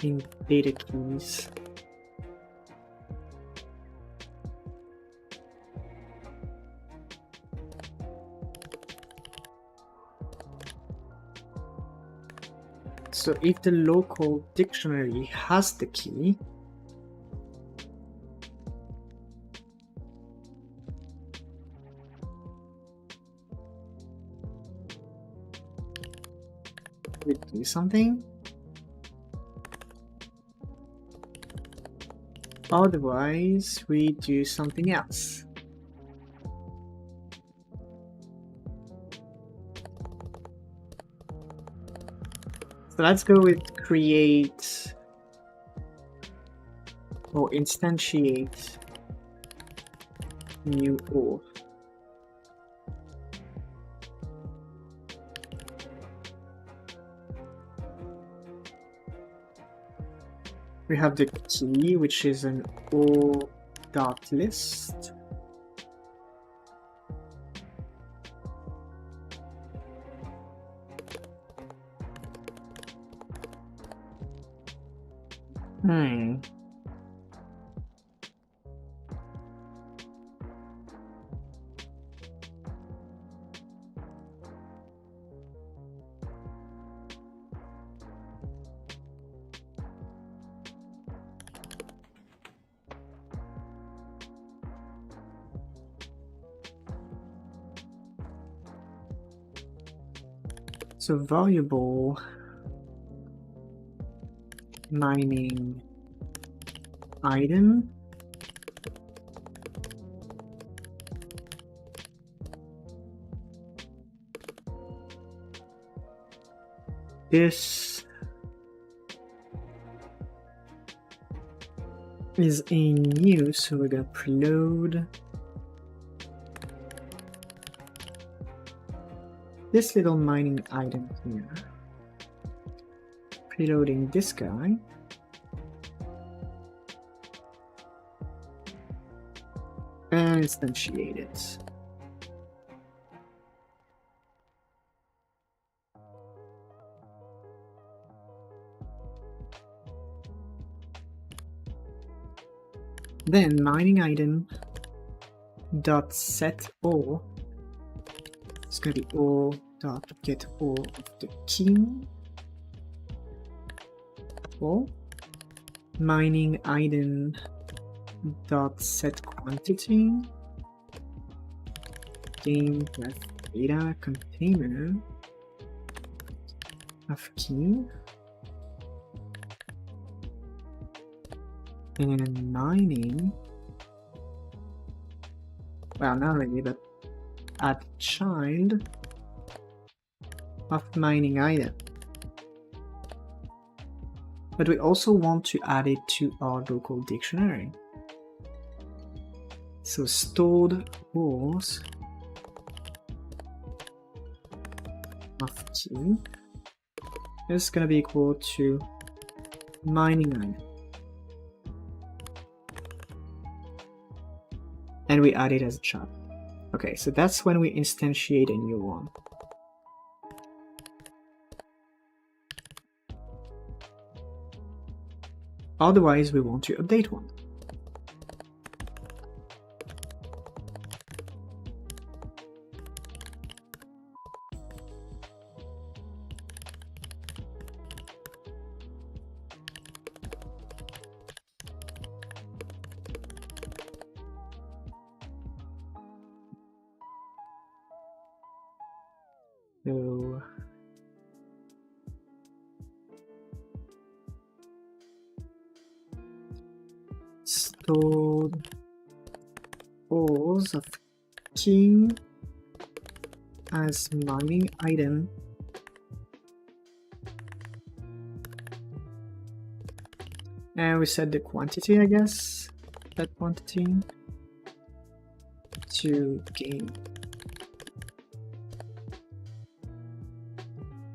in data keys, so if the local dictionary has the key, we do something. Otherwise, we do something else. So let's go with create or instantiate new ore. We have the key, which is an ore.list. So valuable mining item. This is a new, so we're gonna preload this little mining item here. Preloading this guy. And instantiate it. Then mining item dot set ore. It's gonna be ore dot get ore of the king. Or mining item dot set quantity. Gamedev data container of key. And mining, well, not really, but add child of mining item. But we also want to add it to our local dictionary. So stored ores of key is going to be equal to mining item. And we add it as a child. Okay, so that's when we instantiate a new one. Otherwise, we want to update one. So stored ores of king as mining item and we set the quantity, I guess, that quantity to game.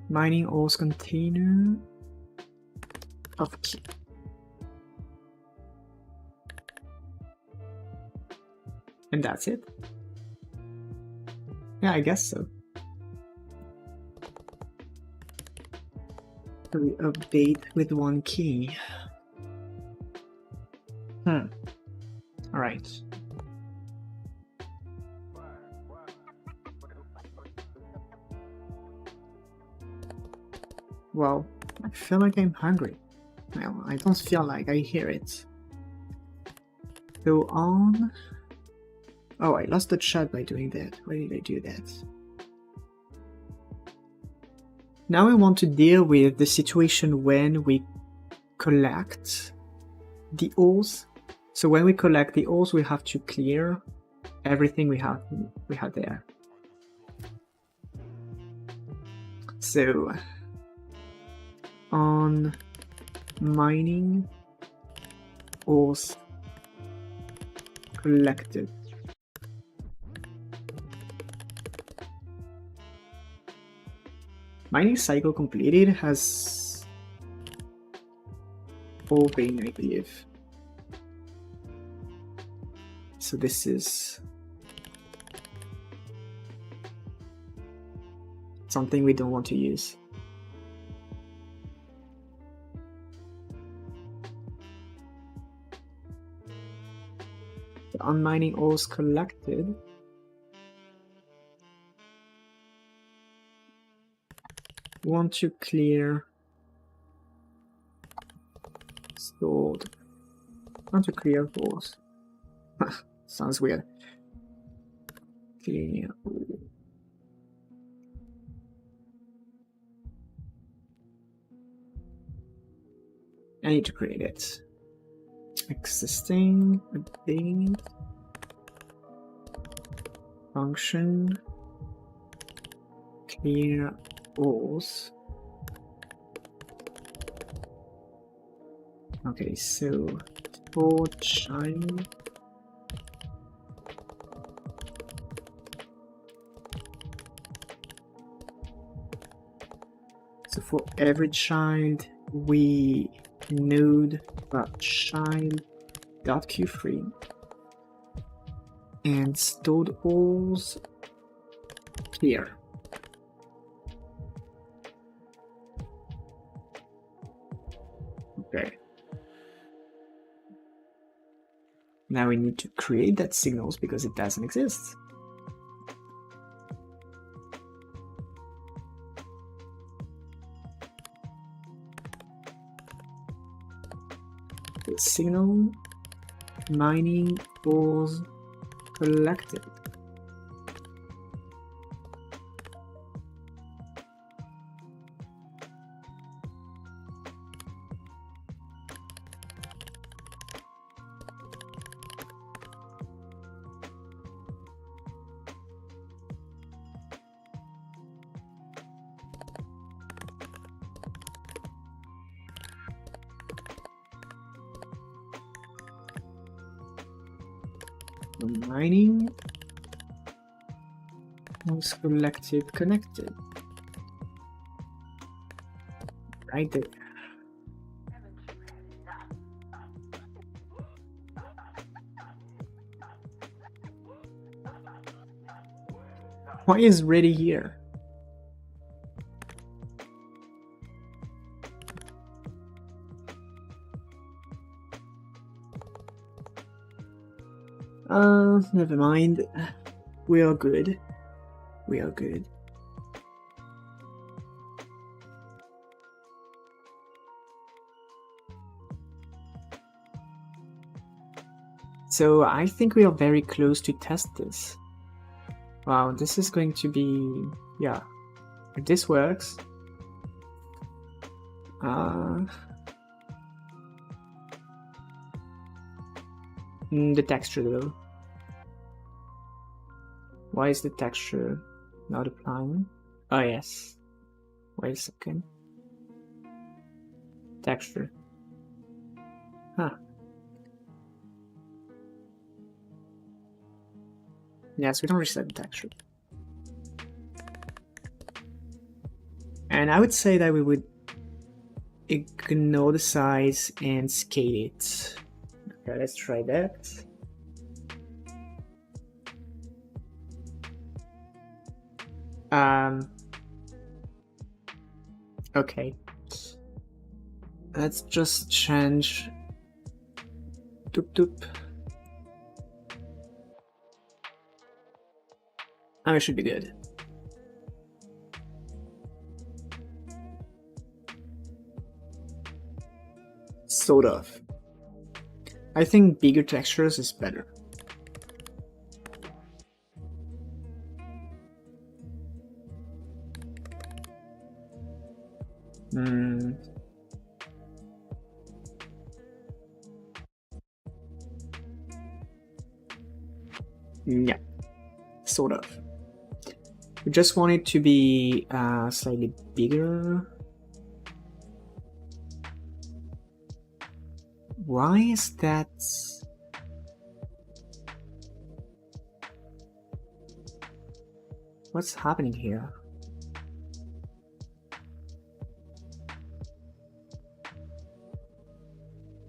Mining ores container of key. And that's it. Yeah, I guess so. So we update with one key. Alright. Well, I feel like I'm hungry. Well, I don't feel like, I hear it. Go on. Oh, I lost the chat by doing that. Why did I do that? now we want to deal with the situation when we collect the ores. So when we collect the ores, we have to clear everything we have there. So on mining ores collected, mining cycle completed has 4 vein, I believe. So this is something we don't want to use. On mining ores collected, we want to clear stored. Want to clear ores. Sounds weird. Clear. I need to create it. Existing update function clear ores. Okay, so for child so for every child we node child.queue3 and stored ores clear. Okay. Now we need to create that signals because it doesn't exist. The signal mining ores collected. Mining was collected connected right there. Why is ready here? Never mind. We are good. We are good. So I think we are very close to test this. Wow, this is going to be... yeah. If this works... the texture though. Why is the texture not applying? Oh yes. Wait a second. Texture. Huh. Yes, we don't reset the texture. And I would say that we would ignore the size and scale it. Okay, let's try that. Okay. Let's just change. Doop doop. Oh, it should be good. Sort of. I think bigger textures is better. Hmm. Yeah, sort of. We just want it to be slightly bigger. Why is that? What's happening here?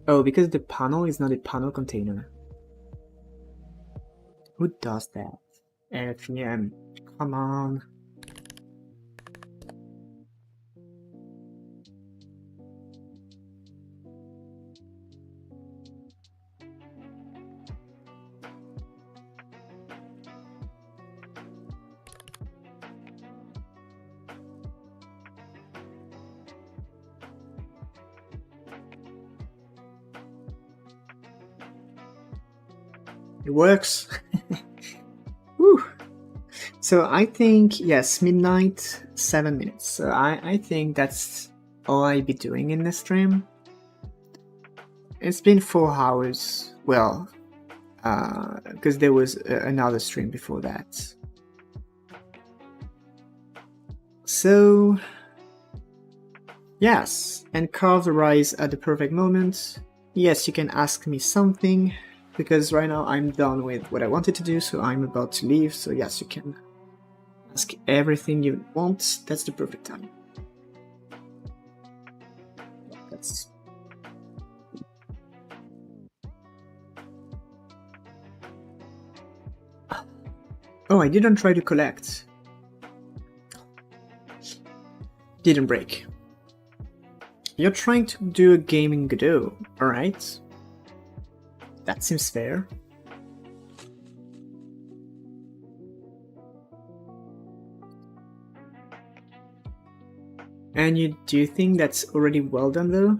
Oh, because the panel is not a panel container. Who does that? FEM. Come on. It works. Whew. So I think, yes, midnight, 7 minutes. So I think that's all I'll be doing in this stream. It's been 4 hours. Well, because there was another stream before that. So, yes, and carve the rice at the perfect moment. Yes, you can ask me something, because right now I'm done with what I wanted to do, so I'm about to leave. So yes, you can ask everything you want. That's the perfect time. That's... Oh, I didn't try to collect. Didn't break. You're trying to do a game in Godot, alright? That seems fair. And do you think that's already well done though?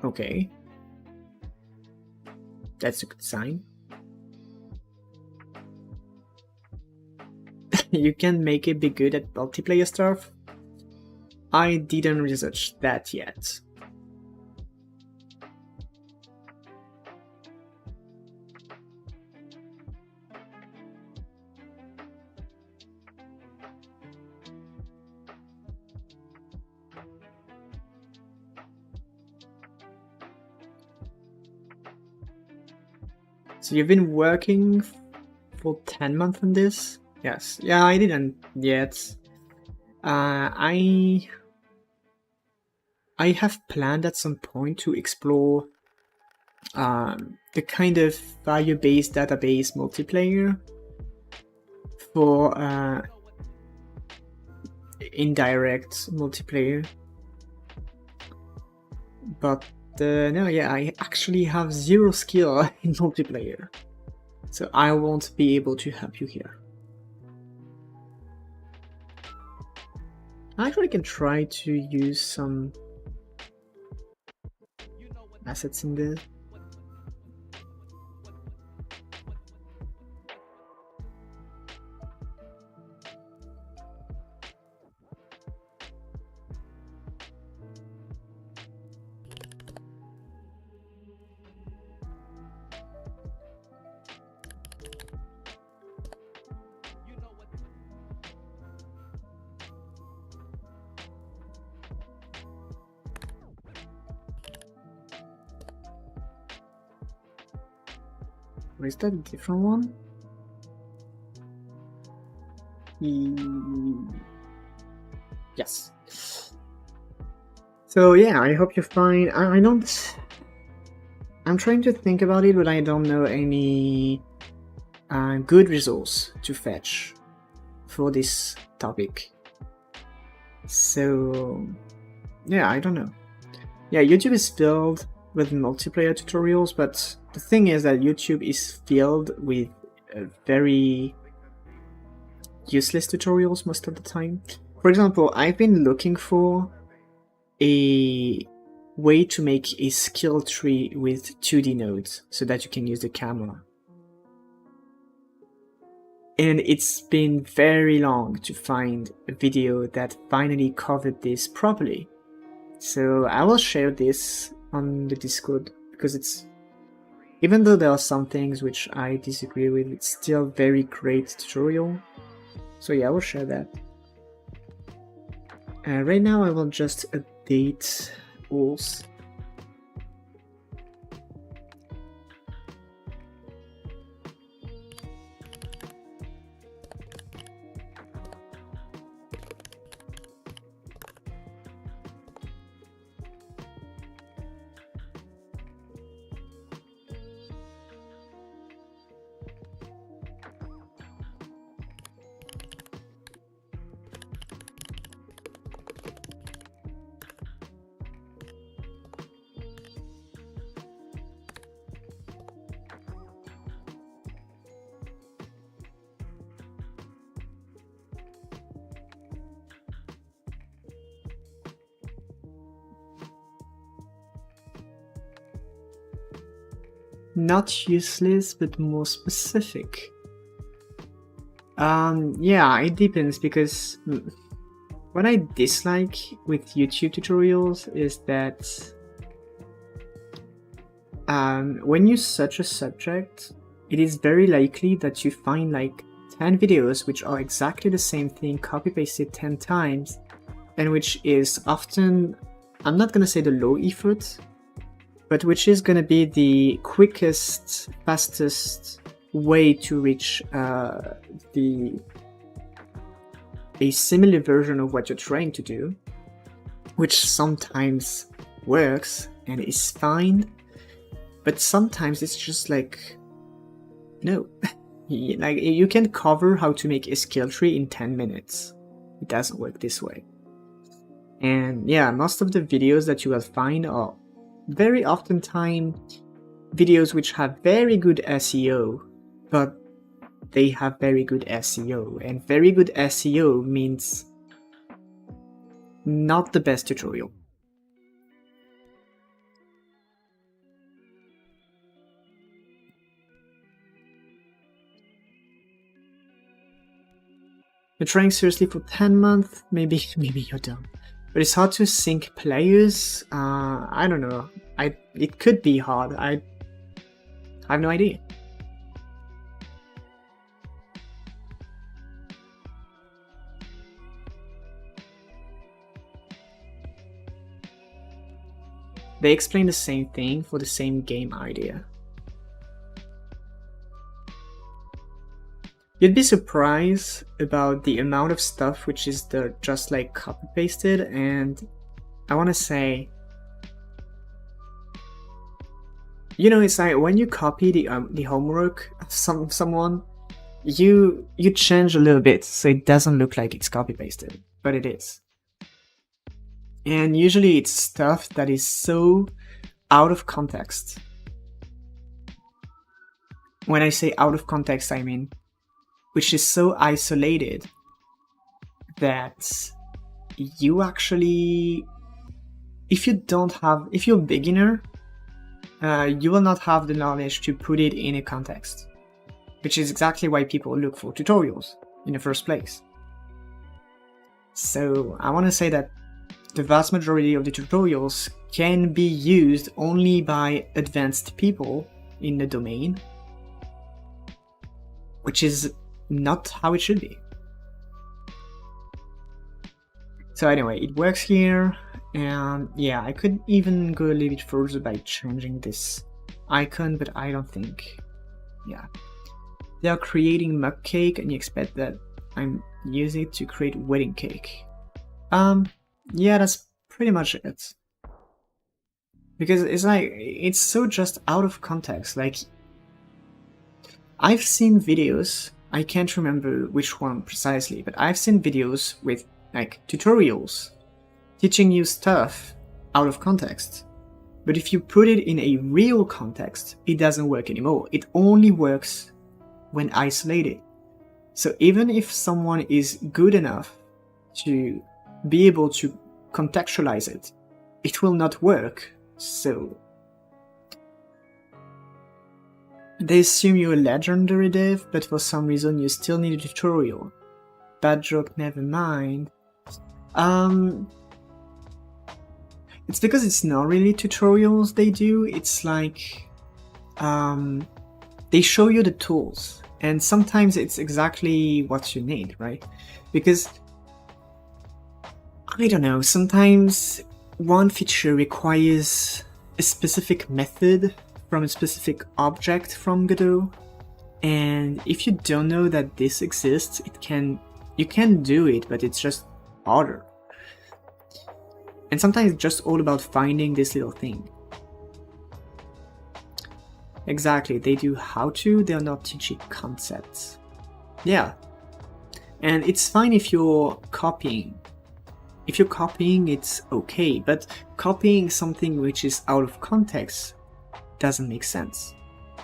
Okay. That's a good sign. You can make it be good at multiplayer stuff? I didn't research that yet. So you've been working for 10 months on this? Yes. Yeah, I didn't yet. I have planned at some point to explore the kind of value-based database multiplayer for indirect multiplayer. But no, yeah, I actually have 0 skill in multiplayer, so I won't be able to help you here. I actually can try to use some assets in there. Or is that a different one? Yes. So yeah, I hope you're fine. I don't... I'm trying to think about it, but I don't know any good resource to fetch for this topic. So yeah, I don't know. Yeah, YouTube is filled with multiplayer tutorials, but the thing is that YouTube is filled with very useless tutorials most of the time. For example, I've been looking for a way to make a skill tree with 2D nodes so that you can use the camera. And it's been very long to find a video that finally covered this properly. So I will share this on the Discord because it's, even though there are some things which I disagree with, it's still very great tutorial. So yeah, I will share that. Right now I will just update rules. Not useless, but more specific. Yeah, it depends, because what I dislike with YouTube tutorials is that when you search a subject, it is very likely that you find like 10 videos which are exactly the same thing, copy-pasted 10 times, and which is often, I'm not gonna say the low effort, but which is gonna be the quickest, fastest way to reach a similar version of what you're trying to do, which sometimes works and is fine, but sometimes it's just like, no, like you can cover how to make a skill tree in 10 minutes. It doesn't work this way. And yeah, most of the videos that you will find are very oftentimes videos which have very good SEO, but they have very good SEO, and very good SEO means not the best tutorial. You're trying seriously for 10 months, maybe you're done. But it's hard to sync players. I don't know. It could be hard. I have no idea. They explain the same thing for the same game idea. You'd be surprised about the amount of stuff which is just like copy pasted, and I want to say, you know, it's like when you copy the homework of someone, you change a little bit so it doesn't look like it's copy pasted, but it is. And usually it's stuff that is so out of context. When I say out of context, I mean which is so isolated that you actually, if you're a beginner, you will not have the knowledge to put it in a context, which is exactly why people look for tutorials in the first place. So I want to say that the vast majority of the tutorials can be used only by advanced people in the domain, which is not how it should be. So anyway, it works here, and yeah, I could even go a little bit further by changing this icon, but I don't think, yeah. They are creating mug cake, and you expect that I'm using it to create wedding cake. Yeah, that's pretty much it. Because it's like, it's so just out of context. Like, I've seen videos, I can't remember which one precisely, but I've seen videos with like tutorials teaching you stuff out of context. But if you put it in a real context, it doesn't work anymore. It only works when isolated. So even if someone is good enough to be able to contextualize it, it will not work. So they assume you're a legendary dev, but for some reason you still need a tutorial. Bad joke, never mind. It's because it's not really tutorials they do. It's like they show you the tools, and sometimes it's exactly what you need, right? Because I don't know, sometimes one feature requires a specific method from a specific object from Godot, and if you don't know that this exists, you can do it, but it's just harder. And sometimes it's just all about finding this little thing. Exactly, they do how to, they're not teaching concepts. Yeah. And it's fine if you're copying. If you're copying, it's okay, but copying something which is out of context doesn't make sense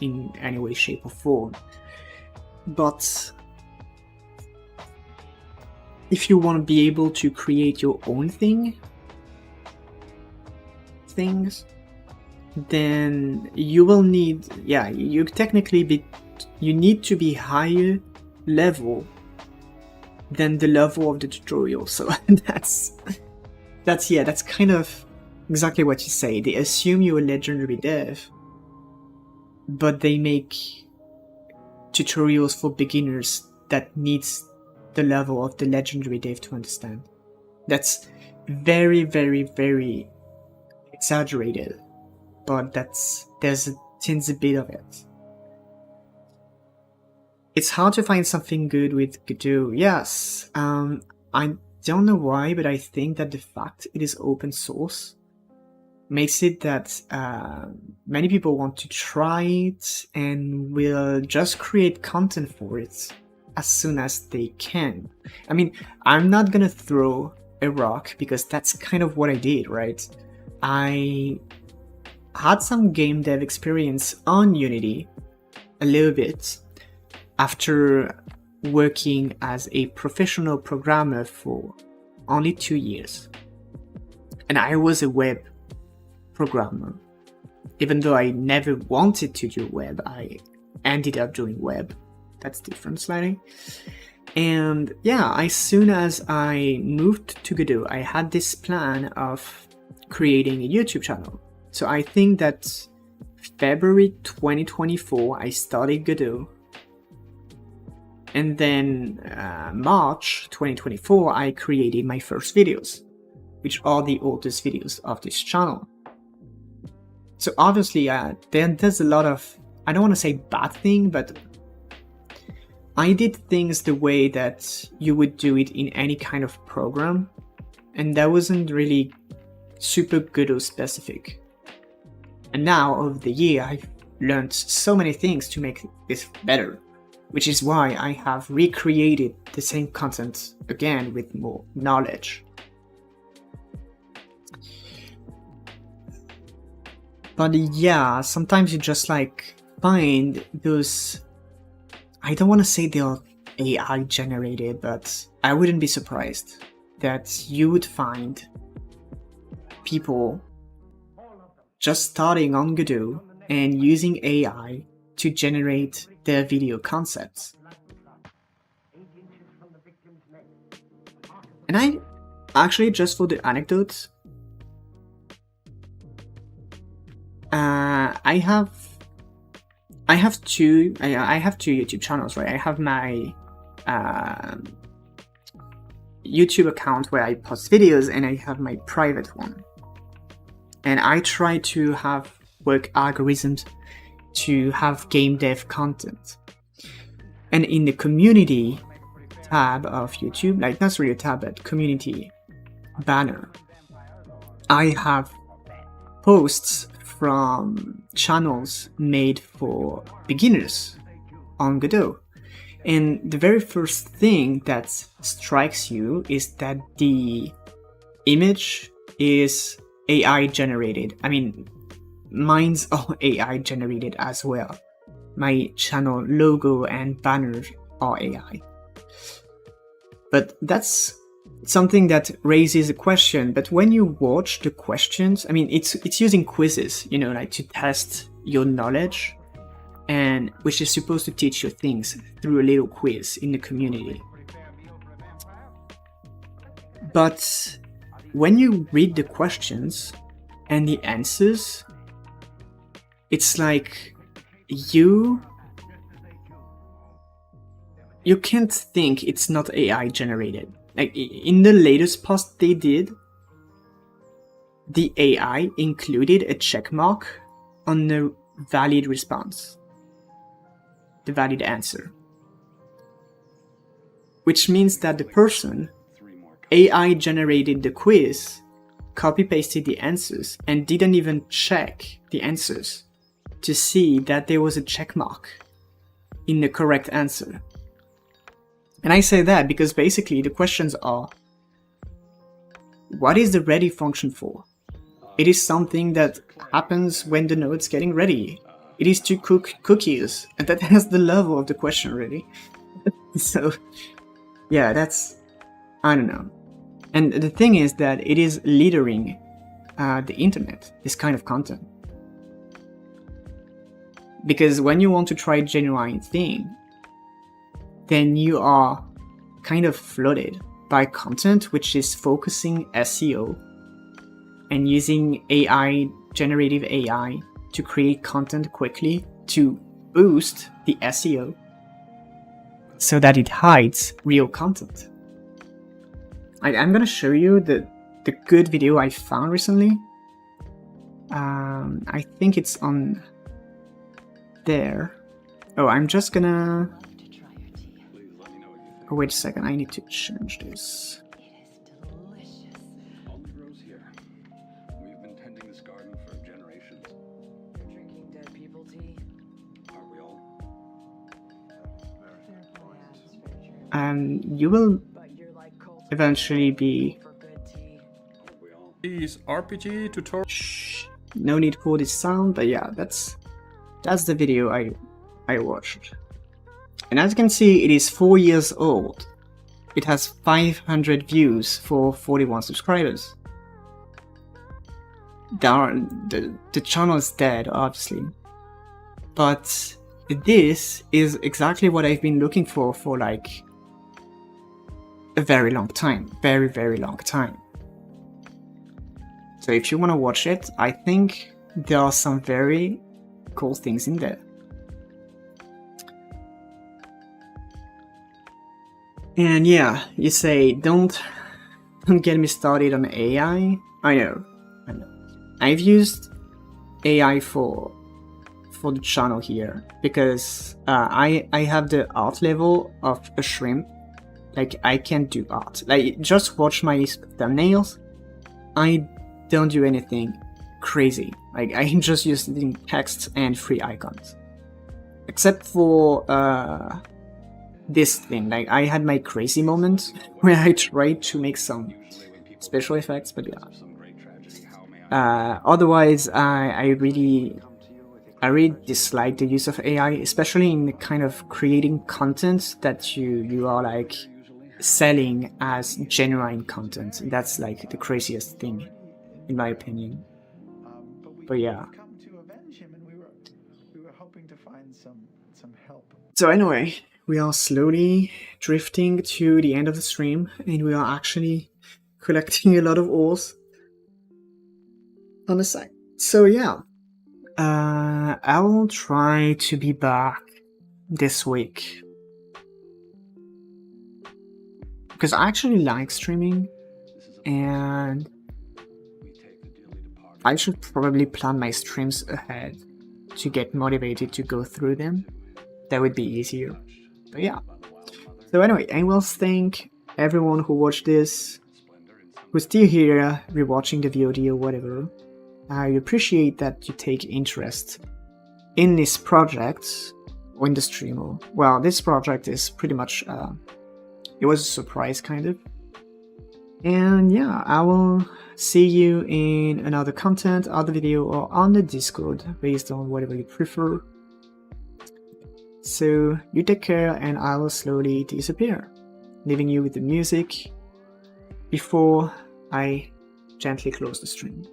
in any way, shape, or form. But if you want to be able to create your own things, then you will need, you need to be higher level than the level of the tutorial. So that's kind of exactly what you say. They assume you're a legendary dev, but they make tutorials for beginners that needs the level of the legendary dev to understand. That's very, very, very exaggerated, but there's a teensy bit of it. It's hard to find something good with Godot. Yes, I don't know why, but I think that the fact it is open source makes it that many people want to try it and will just create content for it as soon as they can. I mean, I'm not gonna throw a rock because that's kind of what I did, right? I had some game dev experience on Unity, a little bit, after working as a professional programmer for only 2 years. And I was a web programmer. Even though I never wanted to do web, I ended up doing web. That's different slightly. And yeah, as soon as I moved to Godot, I had this plan of creating a YouTube channel. So I think that February 2024, I started Godot. And then March 2024, I created my first videos, which are the oldest videos of this channel. So obviously, there's a lot of, I don't want to say bad thing, but I did things the way that you would do it in any kind of program, and that wasn't really super Godot specific. And now, over the year, I've learned so many things to make this better, which is why I have recreated the same content again with more knowledge. But yeah, sometimes you just like find those, I don't want to say they are AI generated, but I wouldn't be surprised that you would find people just starting on Godot and using AI to generate their video concepts. And I actually, just for the anecdote, I have two YouTube channels, right? I have my YouTube account where I post videos, and I have my private one. And I try to have work algorithms to have game dev content. And in the community tab of YouTube, like not really a tab, but community banner, I have posts from channels made for beginners on Godot. And the very first thing that strikes you is that the image is AI generated. I mean, mine's all AI generated as well. My channel logo and banners are AI. But that's something that raises a question. But when you watch the questions, I mean, it's using quizzes, you know, like to test your knowledge, and which is supposed to teach you things through a little quiz in the community. But when you read the questions, and the answers, it's like you can't think it's not AI generated. Like in the latest post they did, the AI included a check mark on the valid response, the valid answer, which means that the person AI generated the quiz, copy pasted the answers, and didn't even check the answers to see that there was a check mark in the correct answer. And I say that because basically the questions are, what is the ready function for? It is something that happens when the node's getting ready. It is to cook cookies, and that has the level of the question really. So yeah, that's, I don't know. And the thing is that it is littering the internet, this kind of content. Because when you want to try a genuine thing, then you are kind of flooded by content which is focusing SEO and using AI, generative AI, to create content quickly to boost the SEO so that it hides real content. I'm gonna show you the good video I found recently. I think it's on there. Oh, I'm just gonna... Oh, wait a second, I need to change this. All the grows here. We've been tending this garden for generations. Drinking dead people tea. Are we all? And you will But you're like eventually be... for good tea. Are we all? These RPG tutorial. Shh, no need for this sound, but yeah, that's the video I watched. And as you can see, it is 4 years old. It has 500 views for 41 subscribers. The channel is dead, obviously. But this is exactly what I've been looking for like a very long time. Very, very long time. So if you want to watch it, I think there are some very cool things in there. And yeah, you say, don't get me started on AI. I know. I've used AI for the channel here because I have the art level of a shrimp. Like, I can't do art. Like, just watch my thumbnails. I don't do anything crazy. Like, I'm just using text and free icons. Except for this thing. Like, I had my crazy moment where I tried to make some special effects, but yeah. Otherwise, I really dislike the use of AI, especially in the kind of creating content that you are like selling as genuine content. That's like the craziest thing, in my opinion. But yeah. Come to avenge him, and we were hoping to find some help. So anyway, we are slowly drifting to the end of the stream, and we are actually collecting a lot of ores on the side. So yeah, I will try to be back this week because I actually like streaming, and I should probably plan my streams ahead to get motivated to go through them. That would be easier. But yeah. So anyway, I will thank everyone who watched this, who's still here rewatching the VOD or whatever. I appreciate that you take interest in this project or in the stream. Or, well, this project is pretty much, it was a surprise kind of. And yeah, I will see you in another content, other video, or on the Discord, based on whatever you prefer. So you take care, and I will slowly disappear, leaving you with the music before I gently close the stream.